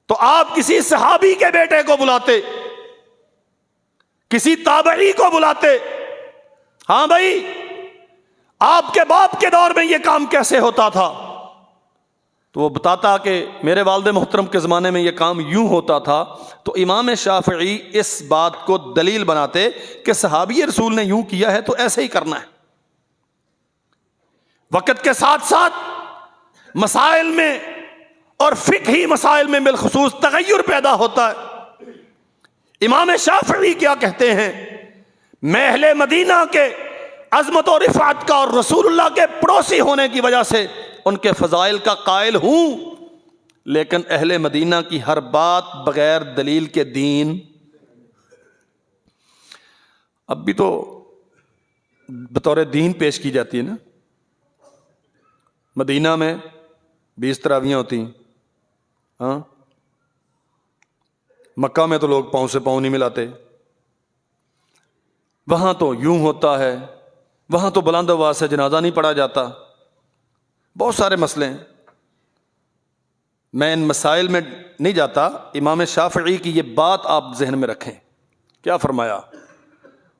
تو آپ کسی صحابی کے بیٹے کو بلاتے، کسی تابعی کو بلاتے، ہاں بھائی آپ کے باپ کے دور میں یہ کام کیسے ہوتا تھا، تو وہ بتاتا کہ میرے والد محترم کے زمانے میں یہ کام یوں ہوتا تھا، تو امام شافعی اس بات کو دلیل بناتے کہ صحابی رسول نے یوں کیا ہے تو ایسے ہی کرنا ہے۔ وقت کے ساتھ ساتھ مسائل میں اور فقہی مسائل میں بالخصوص تغیر پیدا ہوتا ہے۔ امام شافعی کیا کہتے ہیں؟ میں اہل مدینہ کے عظمت و رفعت کا اور رسول اللہ کے پڑوسی ہونے کی وجہ سے ان کے فضائل کا قائل ہوں، لیکن اہل مدینہ کی ہر بات بغیر دلیل کے دین۔ اب بھی تو بطور دین پیش کی جاتی ہے نا، مدینہ میں 20 تراویحیں ہوتی ہیں، ہاں، مکہ میں تو لوگ پاؤں سے پاؤں نہیں ملاتے، وہاں تو یوں ہوتا ہے، وہاں تو بلند آواز سے جنازہ نہیں پڑھا جاتا، بہت سارے مسئلے ہیں۔ میں ان مسائل میں نہیں جاتا، امام شافعی کی یہ بات آپ ذہن میں رکھیں، کیا فرمایا؟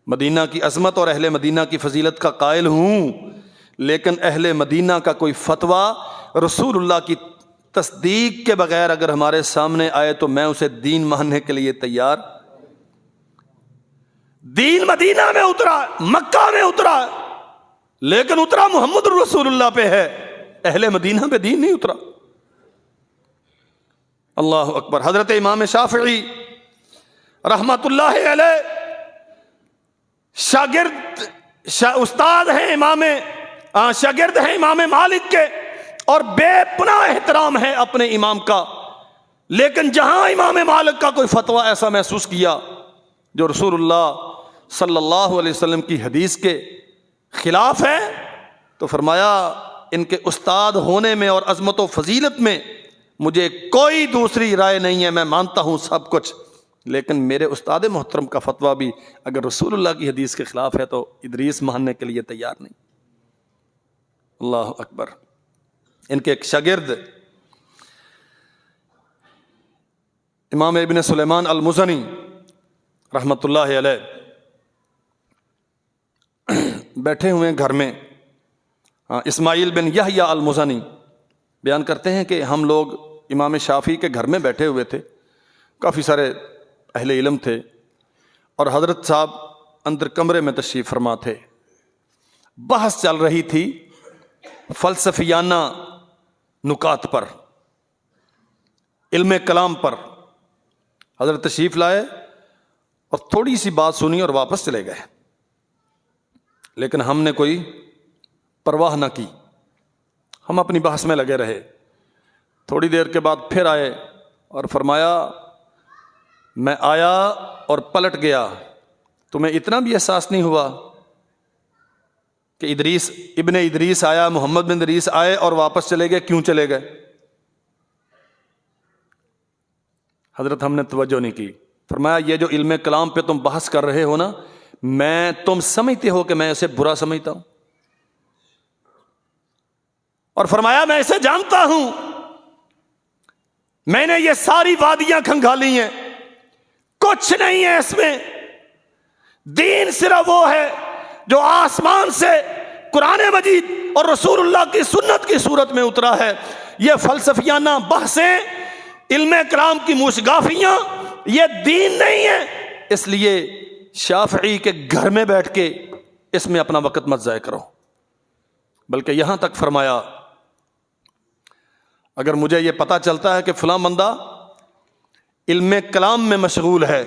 مدینہ کی عظمت اور اہل مدینہ کی فضیلت کا قائل ہوں، لیکن اہل مدینہ کا کوئی فتویٰ رسول اللہ کی تصدیق کے بغیر اگر ہمارے سامنے آئے تو میں اسے دین ماننے کے لیے تیار۔ دین مدینہ میں اترا، مکہ میں اترا، لیکن اترا محمد رسول اللہ پہ ہے، اہل مدینہ پہ دین نہیں اترا۔ اللہ اکبر۔ حضرت امام شافعی رحمت اللہ علیہ استاد ہیں شاگرد ہیں امام مالک کے، اور بے پناہ احترام ہے اپنے امام کا، لیکن جہاں امام مالک کا کوئی فتویٰ ایسا محسوس کیا جو رسول اللہ صلی اللہ علیہ وسلم کی حدیث کے خلاف ہے، تو فرمایا ان کے استاد ہونے میں اور عظمت و فضیلت میں مجھے کوئی دوسری رائے نہیں ہے، میں مانتا ہوں سب کچھ، لیکن میرے استاد محترم کا فتویٰ بھی اگر رسول اللہ کی حدیث کے خلاف ہے تو ادریس ماننے کے لیے تیار نہیں۔ اللہ اکبر۔ ان کے ایک شاگرد امام ابن سلیمان المزنی رحمت اللہ علیہ بیٹھے ہوئے گھر میں، اسماعیل بن یحییٰ المزنی بیان کرتے ہیں کہ ہم لوگ امام شافعی کے گھر میں بیٹھے ہوئے تھے، کافی سارے اہل علم تھے، اور حضرت صاحب اندر کمرے میں تشریف فرما تھے، بحث چل رہی تھی فلسفیانہ نکات پر، علم کلام پر۔ حضرت تشریف لائے اور تھوڑی سی بات سنی اور واپس چلے گئے، لیکن ہم نے کوئی پرواہ نہ کی، ہم اپنی بحث میں لگے رہے۔ تھوڑی دیر کے بعد پھر آئے اور فرمایا میں آیا اور پلٹ گیا، تمہیں اتنا بھی احساس نہیں ہوا کہ ابن ادریس آیا، محمد بن ادریس آئے اور واپس چلے گئے، کیوں چلے گئے؟ حضرت ہم نے توجہ نہیں کی۔ فرمایا یہ جو علم کلام پہ تم بحث کر رہے ہو نا، تم سمجھتے ہو کہ میں اسے برا سمجھتا ہوں؟ اور فرمایا میں اسے جانتا ہوں، میں نے یہ ساری وادیاں کھنگالی ہیں، کچھ نہیں ہے اس میں، دین صرف وہ ہے جو آسمان سے قرآن مجید اور رسول اللہ کی سنت کی صورت میں اترا ہے۔ یہ فلسفیانہ بحثیں، علم کلام کی موشگافیاں، یہ دین نہیں ہے۔ اس لیے شافعی کے گھر میں بیٹھ کے اس میں اپنا وقت مت ضائع کرو، بلکہ یہاں تک فرمایا اگر مجھے یہ پتا چلتا ہے کہ فلاں بندہ علم کلام میں مشغول ہے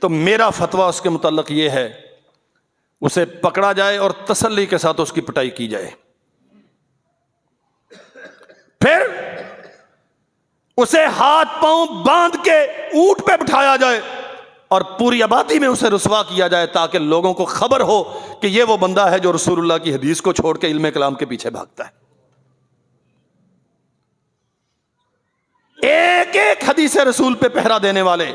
تو میرا فتویٰ اس کے متعلق یہ ہے، اسے پکڑا جائے اور تسلی کے ساتھ اس کی پٹائی کی جائے، پھر اسے ہاتھ پاؤں باندھ کے اونٹ پہ بٹھایا جائے اور پوری آبادی میں اسے رسوا کیا جائے، تاکہ لوگوں کو خبر ہو کہ یہ وہ بندہ ہے جو رسول اللہ کی حدیث کو چھوڑ کے علم کلام کے پیچھے بھاگتا ہے۔ ایک ایک حدیث رسول پہ پہرا دینے والے،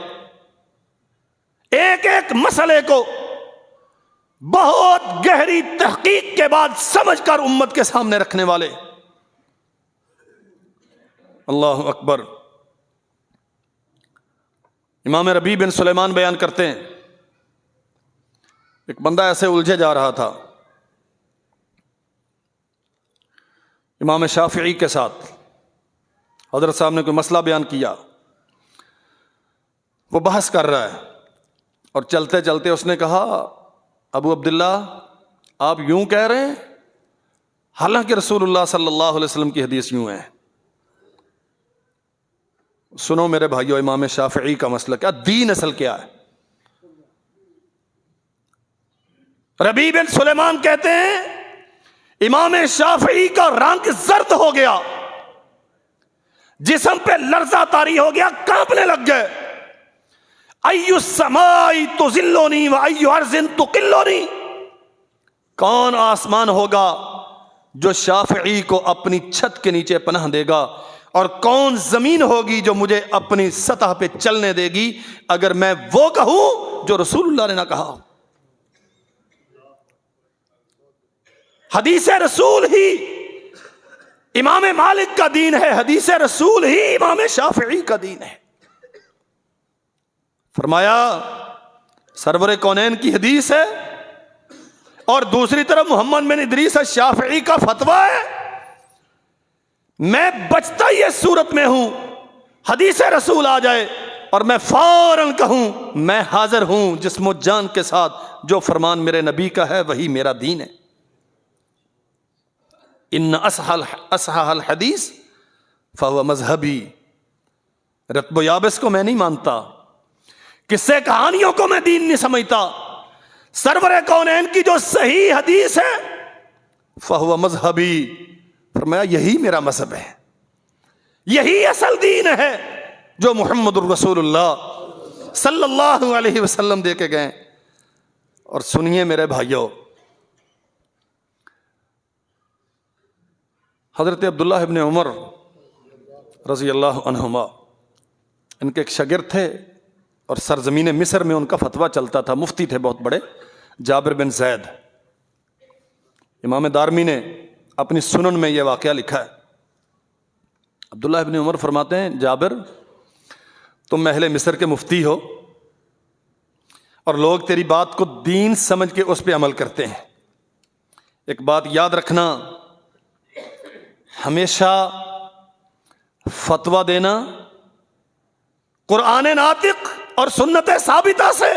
ایک ایک مسئلے کو بہت گہری تحقیق کے بعد سمجھ کر امت کے سامنے رکھنے والے۔ اللہ اکبر۔ امام ربیع بن سلیمان بیان کرتے ہیں ایک بندہ ایسے الجھے جا رہا تھا امام شافعی کے ساتھ، حضرت صاحب نے کوئی مسئلہ بیان کیا، وہ بحث کر رہا ہے، اور چلتے چلتے اس نے کہا ابو عبداللہ آپ یوں کہہ رہے ہیں، حالانکہ رسول اللہ صلی اللہ علیہ وسلم کی حدیث یوں ہے۔ سنو میرے بھائیو، امام شافعی کا مسئلہ کیا، دین اصل کیا ہے؟ ربیع بن سلیمان کہتے ہیں امام شافعی کا رنگ زرد ہو گیا، جسم پہ لرزہ طاری ہو گیا، کانپنے لگ گئے۔ ای السماء تذلنی و ای ارض تقلنی، کون آسمان ہوگا جو شافعی کو اپنی چھت کے نیچے پناہ دے گا، اور کون زمین ہوگی جو مجھے اپنی سطح پہ چلنے دے گی اگر میں وہ کہوں جو رسول اللہ نے نہ کہا ہو۔ حدیث رسول ہی امام مالک کا دین ہے، حدیث رسول ہی امام شافعی کا دین ہے۔ فرمایا سرور کونین کی حدیث ہے، اور دوسری طرف محمد بن ادریس الشافعی کا فتویٰ ہے۔ میں بچتا ہی اس صورت میں ہوں حدیث رسول آ جائے اور میں فوراً کہوں میں حاضر ہوں جسم و جان کے ساتھ، جو فرمان میرے نبی کا ہے وہی میرا دین ہے۔ ان اصح الحدیث فہو مذہبی، رتب و یابس کو میں نہیں مانتا، قصے کہانیوں کو میں دین نہیں سمجھتا، سرور کونین کی جو صحیح حدیث ہے فہو مذہبی، فرمایا یہی میرا مذہب ہے، یہی اصل دین ہے جو محمد الرسول اللہ صلی اللہ علیہ وسلم دے کے گئے۔ اور سنیے میرے بھائیوں، حضرت عبداللہ ابن عمر رضی اللہ عنہما، ان کے ایک شاگرد تھے اور سرزمین مصر میں ان کا فتویٰ چلتا تھا، مفتی تھے بہت بڑے، جابر بن زید۔ امام دارمی نے اپنی سنن میں یہ واقعہ لکھا ہے۔ عبداللہ ابن عمر فرماتے ہیں جابر تم اہل مصر کے مفتی ہو اور لوگ تیری بات کو دین سمجھ کے اس پہ عمل کرتے ہیں، ایک بات یاد رکھنا، ہمیشہ فتویٰ دینا قرآن ناطق اور سنت ثابتہ سے،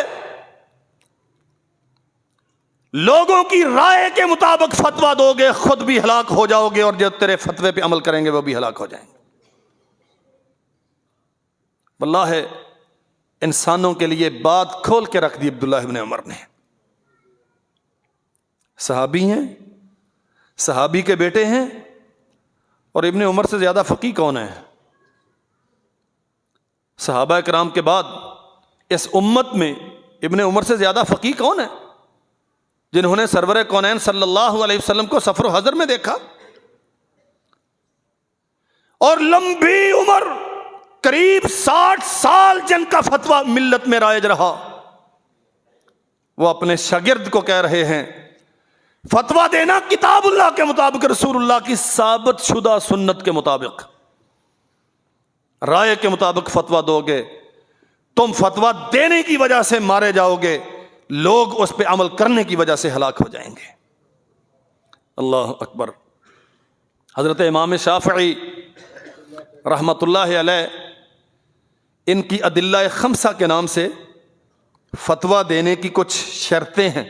لوگوں کی رائے کے مطابق فتویٰ دو گے خود بھی ہلاک ہو جاؤ گے، اور جو تیرے فتوے پہ عمل کریں گے وہ بھی ہلاک ہو جائیں گے۔ واللہ انسانوں کے لیے بات کھول کے رکھ دی عبداللہ ابن عمر نے۔ صحابی ہیں، صحابی کے بیٹے ہیں، اور ابن عمر سے زیادہ فقیہ کون ہے؟ صحابہ کرام کے بعد اس امت میں ابن عمر سے زیادہ فقیہ کون ہے جنہوں نے سرور کونین صلی اللہ علیہ وسلم کو سفر و حضر میں دیکھا، اور لمبی عمر قریب 60 سال جن کا فتویٰ ملت میں رائج رہا، وہ اپنے شاگرد کو کہہ رہے ہیں فتویٰ دینا کتاب اللہ کے مطابق، رسول اللہ کی ثابت شدہ سنت کے مطابق، رائے کے مطابق فتویٰ دو گے، تم فتویٰ دینے کی وجہ سے مارے جاؤ گے، لوگ اس پہ عمل کرنے کی وجہ سے ہلاک ہو جائیں گے۔ اللہ اکبر۔ حضرت امام شافعی رحمت اللہ علیہ، ان کی ادلہ خمسہ کے نام سے فتویٰ دینے کی کچھ شرطیں ہیں۔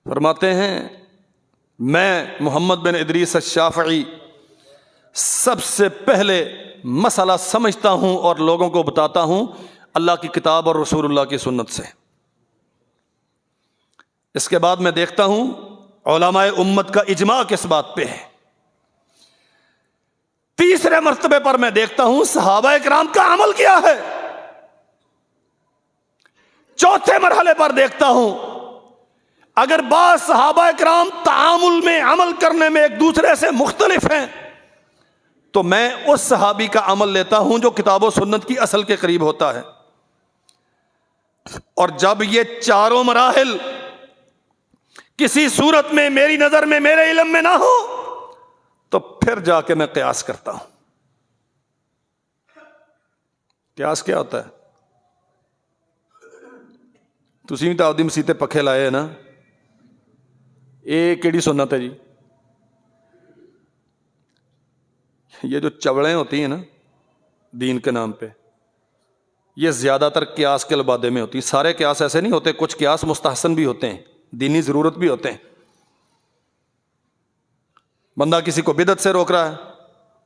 فرماتے ہیں میں محمد بن ادریس الشافعی سب سے پہلے مسئلہ سمجھتا ہوں اور لوگوں کو بتاتا ہوں اللہ کی کتاب اور رسول اللہ کی سنت سے، اس کے بعد میں دیکھتا ہوں علماء امت کا اجماع کس بات پہ ہے، تیسرے مرتبے پر میں دیکھتا ہوں صحابہ کرام کا عمل کیا ہے، چوتھے مرحلے پر دیکھتا ہوں اگر بعض صحابہ کرام تعامل میں عمل کرنے میں ایک دوسرے سے مختلف ہیں تو میں اس صحابی کا عمل لیتا ہوں جو کتاب و سنت کی اصل کے قریب ہوتا ہے، اور جب یہ چاروں مراحل کسی صورت میں میری نظر میں میرے علم میں نہ ہو تو پھر جا کے میں قیاس کرتا ہوں۔ قیاس کیا ہوتا ہے؟ تسی بھی تو آدھی مسیح تے پکھے لائے ہیں نا، یہ کیڑی سنت ہے جی؟ یہ جو چوڑیں ہوتی ہیں نا دین کے نام پہ، یہ زیادہ تر قیاس کے لبادے میں ہوتی ہیں۔ سارے قیاس ایسے نہیں ہوتے، کچھ قیاس مستحسن بھی ہوتے ہیں، دینی ضرورت بھی ہوتے ہیں۔ بندہ کسی کو بدعت سے روک رہا ہے،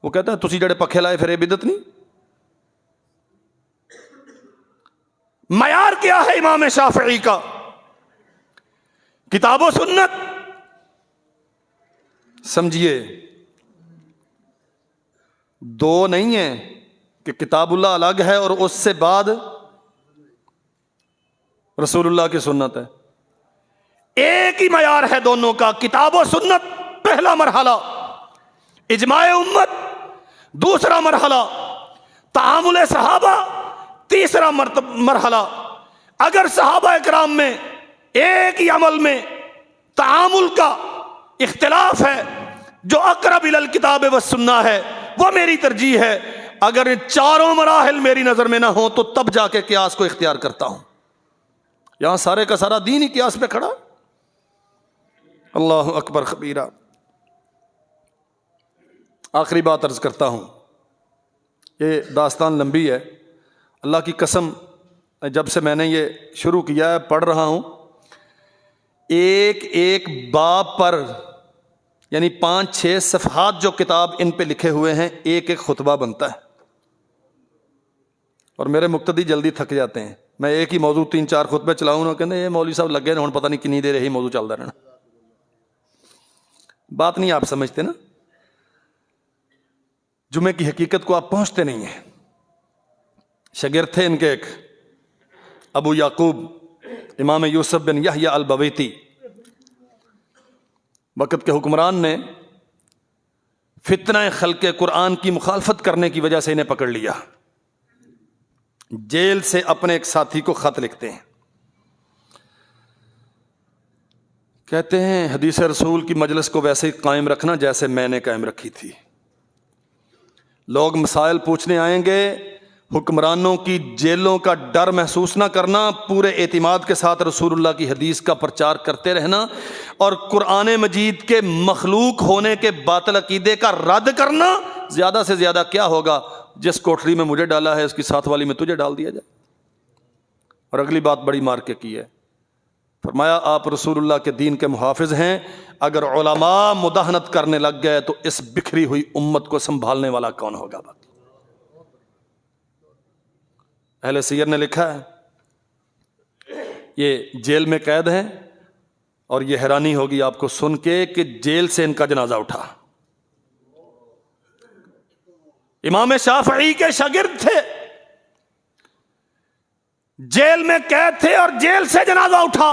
وہ کہتا ہے تسی جڑے پکھے لائے پھر یہ بدعت نہیں۔ معیار کیا ہے امام شافعی کا؟ کتاب و سنت سمجھیے دو نہیں ہیں کہ کتاب اللہ الگ ہے اور اس سے بعد رسول اللہ کی سنت ہے. ایک ہی معیار ہے دونوں کا. کتاب و سنت پہلا مرحلہ، اجماع امت دوسرا مرحلہ، تعامل صحابہ تیسرا مرحلہ. اگر صحابہ اکرام میں ایک ہی عمل میں تعامل کا اختلاف ہے، جو اقرب الی الکتاب والسنہ ہے وہ میری ترجیح ہے. اگر ان چاروں مراحل میری نظر میں نہ ہوں تو تب جا کے قیاس کو اختیار کرتا ہوں. یہاں سارے کا سارا دین ہی قیاس پہ کھڑا. اللہ اکبر کبیرہ. آخری بات عرض کرتا ہوں، یہ داستان لمبی ہے. اللہ کی قسم جب سے میں نے یہ شروع کیا ہے پڑھ رہا ہوں، ایک ایک باب پر یعنی 5-6 صفحات جو کتاب ان پہ لکھے ہوئے ہیں، ایک ایک خطبہ بنتا ہے. اور میرے مقتدی جلدی تھک جاتے ہیں. میں ایک ہی موضوع 3-4 خطبے چلاؤں نا، کہتے ہیں یہ مولوی صاحب لگے نا، پتہ نہیں کنی دیر یہی موضوع چلتا رہنا. بات نہیں آپ سمجھتے نا، جمعے کی حقیقت کو آپ پہنچتے نہیں ہیں. شاگرد تھے ان کے ایک ابو یعقوب امام یوسف بن یحییٰ البویتی. وقت کے حکمران نے فتنہ خلق قرآن کی مخالفت کرنے کی وجہ سے انہیں پکڑ لیا. جیل سے اپنے ایک ساتھی کو خط لکھتے ہیں، کہتے ہیں حدیث رسول کی مجلس کو ویسے ہی قائم رکھنا جیسے میں نے قائم رکھی تھی. لوگ مسائل پوچھنے آئیں گے، حکمرانوں کی جیلوں کا ڈر محسوس نہ کرنا، پورے اعتماد کے ساتھ رسول اللہ کی حدیث کا پرچار کرتے رہنا اور قرآن مجید کے مخلوق ہونے کے باطل عقیدے کا رد کرنا. زیادہ سے زیادہ کیا ہوگا، جس کوٹری میں مجھے ڈالا ہے اس کی ساتھ والی میں تجھے ڈال دیا جائے. اور اگلی بات بڑی مار کے کی ہے، فرمایا آپ رسول اللہ کے دین کے محافظ ہیں، اگر علماء مداہنت کرنے لگ گئے تو اس بکھری ہوئی امت کو سنبھالنے والا کون ہوگا. اہل سیر نے لکھا ہے یہ جیل میں قید ہیں، اور یہ حیرانی ہوگی آپ کو سن کے کہ جیل سے ان کا جنازہ اٹھا. امام شافعی کے شاگرد تھے، جیل میں قید تھے اور جیل سے جنازہ اٹھا.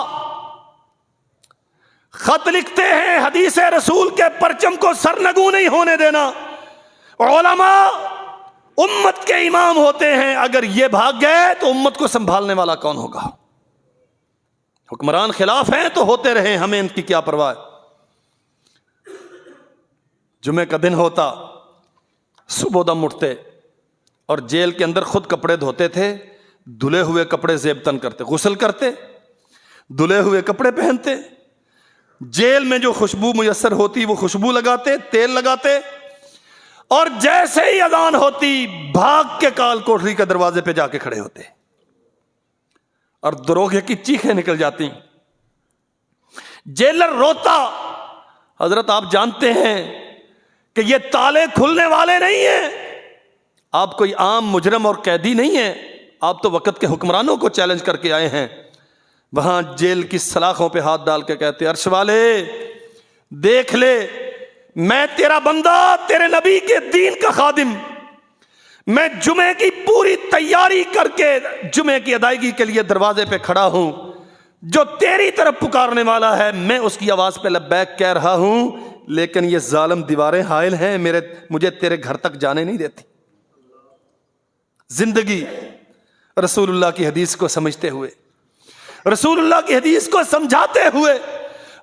خط لکھتے ہیں حدیث رسول کے پرچم کو سرنگوں نہیں ہونے دینا. علماء امت کے امام ہوتے ہیں، اگر یہ بھاگ گئے تو امت کو سنبھالنے والا کون ہوگا. حکمران خلاف ہیں تو ہوتے رہے، ہمیں ان کی کیا پرواہ. جمعے کا دن ہوتا، صبح دم اٹھتے اور جیل کے اندر خود کپڑے دھوتے تھے، دھلے ہوئے کپڑے زیب تن کرتے، غسل کرتے، دھلے ہوئے کپڑے پہنتے، جیل میں جو خوشبو میسر ہوتی وہ خوشبو لگاتے، تیل لگاتے، اور جیسے ہی اذان ہوتی بھاگ کے کال کوٹری کے دروازے پہ جا کے کھڑے ہوتے اور دروگے کی چیخیں نکل جاتی. جیلر روتا. حضرت آپ جانتے ہیں کہ یہ تالے کھلنے والے نہیں ہیں، آپ کوئی عام مجرم اور قیدی نہیں ہیں، آپ تو وقت کے حکمرانوں کو چیلنج کر کے آئے ہیں. وہاں جیل کی سلاخوں پہ ہاتھ ڈال کے کہتے عرش والے دیکھ لے، میں تیرا بندہ، تیرے نبی کے دین کا خادم، میں جمعے کی پوری تیاری کر کے جمعے کی ادائیگی کے لیے دروازے پہ کھڑا ہوں، جو تیری طرف پکارنے والا ہے میں اس کی آواز پہ لبیک کہہ رہا ہوں، لیکن یہ ظالم دیواریں حائل ہیں، مجھے تیرے گھر تک جانے نہیں دیتی. زندگی رسول اللہ کی حدیث کو سمجھتے ہوئے، رسول اللہ کی حدیث کو سمجھاتے ہوئے،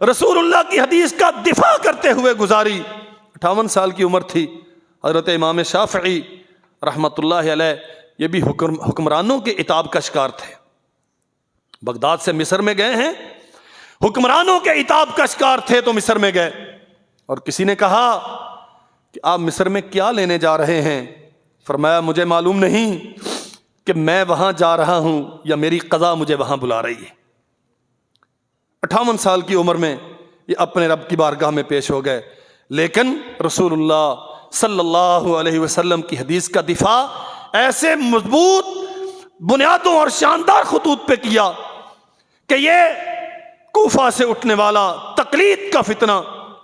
رسول اللہ کی حدیث کا دفاع کرتے ہوئے گزاری. 58 سال کی عمر تھی. حضرت امام شافعی رحمت اللہ علیہ یہ بھی حکمرانوں کے عتاب کا شکار تھے. بغداد سے مصر میں گئے ہیں، حکمرانوں کے عتاب کا شکار تھے تو مصر میں گئے. اور کسی نے کہا کہ آپ مصر میں کیا لینے جا رہے ہیں؟ فرمایا مجھے معلوم نہیں کہ میں وہاں جا رہا ہوں یا میری قضا مجھے وہاں بلا رہی ہے. 58 سال کی عمر میں یہ اپنے رب کی بارگاہ میں پیش ہو گئے، لیکن رسول اللہ صلی اللہ علیہ وسلم کی حدیث کا دفاع ایسے مضبوط بنیادوں اور شاندار خطوط پہ کیا کہ یہ کوفہ سے اٹھنے والا تقلید کا فتنہ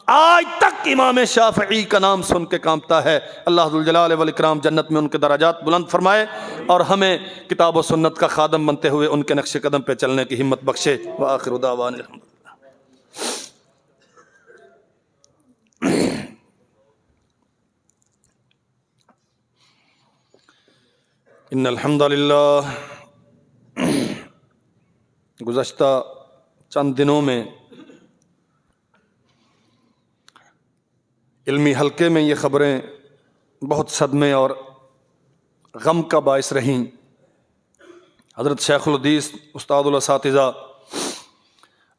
آج تک امام شافعی کا نام سن کے کانپتا ہے۔ اللہ ذوالجلال والاکرام جنت میں ان کے درجات بلند فرمائے اور ہمیں کتاب و سنت کا خادم بنتے ہوئے ان کے نقش قدم پہ چلنے کی ہمت بخشے۔ وآخر دعوانا الحمدللہ۔ ان الحمدللہ، گزشتہ چند دنوں میں علمی حلقے میں یہ خبریں بہت صدمے اور غم کا باعث رہیں۔ حضرت شیخ الحدیث استاد الاساتذہ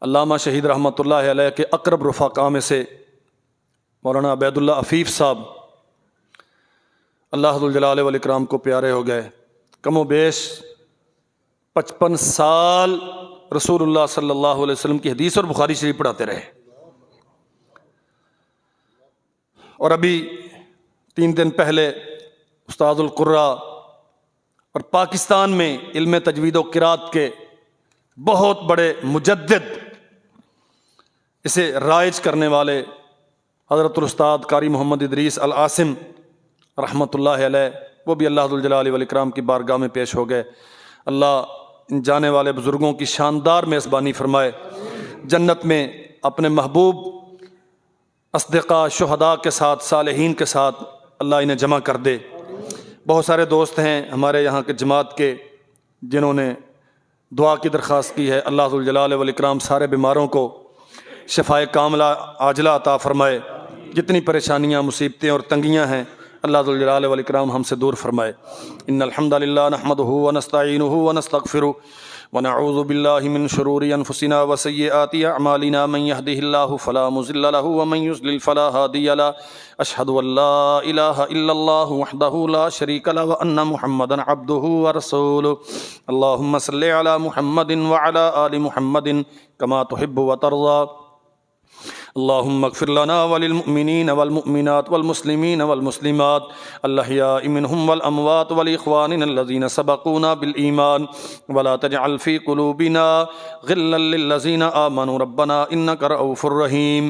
علامہ شہید رحمۃ اللہ علیہ کے اقرب رفقاء میں سے مولانا عبید اللہ عفیف صاحب اللہ ذوالجلال والاکرام کو پیارے ہو گئے۔ کم و بیش 55 سال رسول اللہ صلی اللہ علیہ وسلم کی حدیث اور بخاری شریف پڑھاتے رہے، اور ابھی 3 دن پہلے استاد القرا اور پاکستان میں علم تجوید و قرات کے بہت بڑے مجدد، اسے رائج کرنے والے حضرت الاستاد قاری محمد ادریس العاصم رحمۃ اللہ علیہ، وہ بھی اللہ ذوالجلال والاکرام کی بارگاہ میں پیش ہو گئے۔ اللہ ان جانے والے بزرگوں کی شاندار میزبانی فرمائے، جنت میں اپنے محبوب اصدقاء شہداء کے ساتھ، صالحین کے ساتھ اللہ انہیں جمع کر دے۔ بہت سارے دوست ہیں ہمارے یہاں کے جماعت کے جنہوں نے دعا کی درخواست کی ہے۔ اللہ ذوالجلال والاکرام سارے بیماروں کو شفائے کاملہ عاجلہ عطا فرمائے، جتنی پریشانیاں، مصیبتیں اور تنگیاں ہیں اللہ ذوالجلال والاکرام ہم سے دور فرمائے۔ ان الحمد للہ نحمدہ ونستعینہ ونستغفرہ ونعوذ باللہ من شرور انفسنا وسیئات اعمالنا، من یہدہ اللہ فلا مضل لہ ومن یضلل فلا ہادی لہ، اشہد ان لا الہ الا اللہ وحدہ لا شریک لہ وان محمدا عبدہ ورسولہ۔ اللہم صل علی محمد وعلی آل محمد کما تحب وترضی۔ اللہم اغفر لنا وللمؤمنین والمؤمنات والمسلمین والمسلمات الاحیاء منہم والاموات والاخواننا الذین سبقونا بالایمان ولا تجعل فی قلوبنا غلا للذین آمنوا ربنا انک رؤوف رحیم۔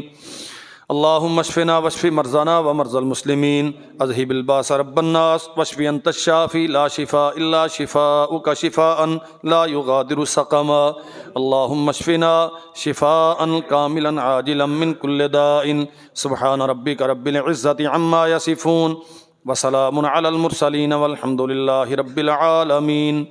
اللہم اشفنا واشف مرضانا ومرضى المسلمین، اذہب الباس رب الناس واشف انت الشافی لا شفاء الا شفاؤک شفاء لا یغادر سقما۔ اللہم اشفنا شفاء کاملا عاجلا من کل داء، سبحان ربک رب العزة عما یصفون وسلام علی المرسلین والحمد للہ رب العالمین۔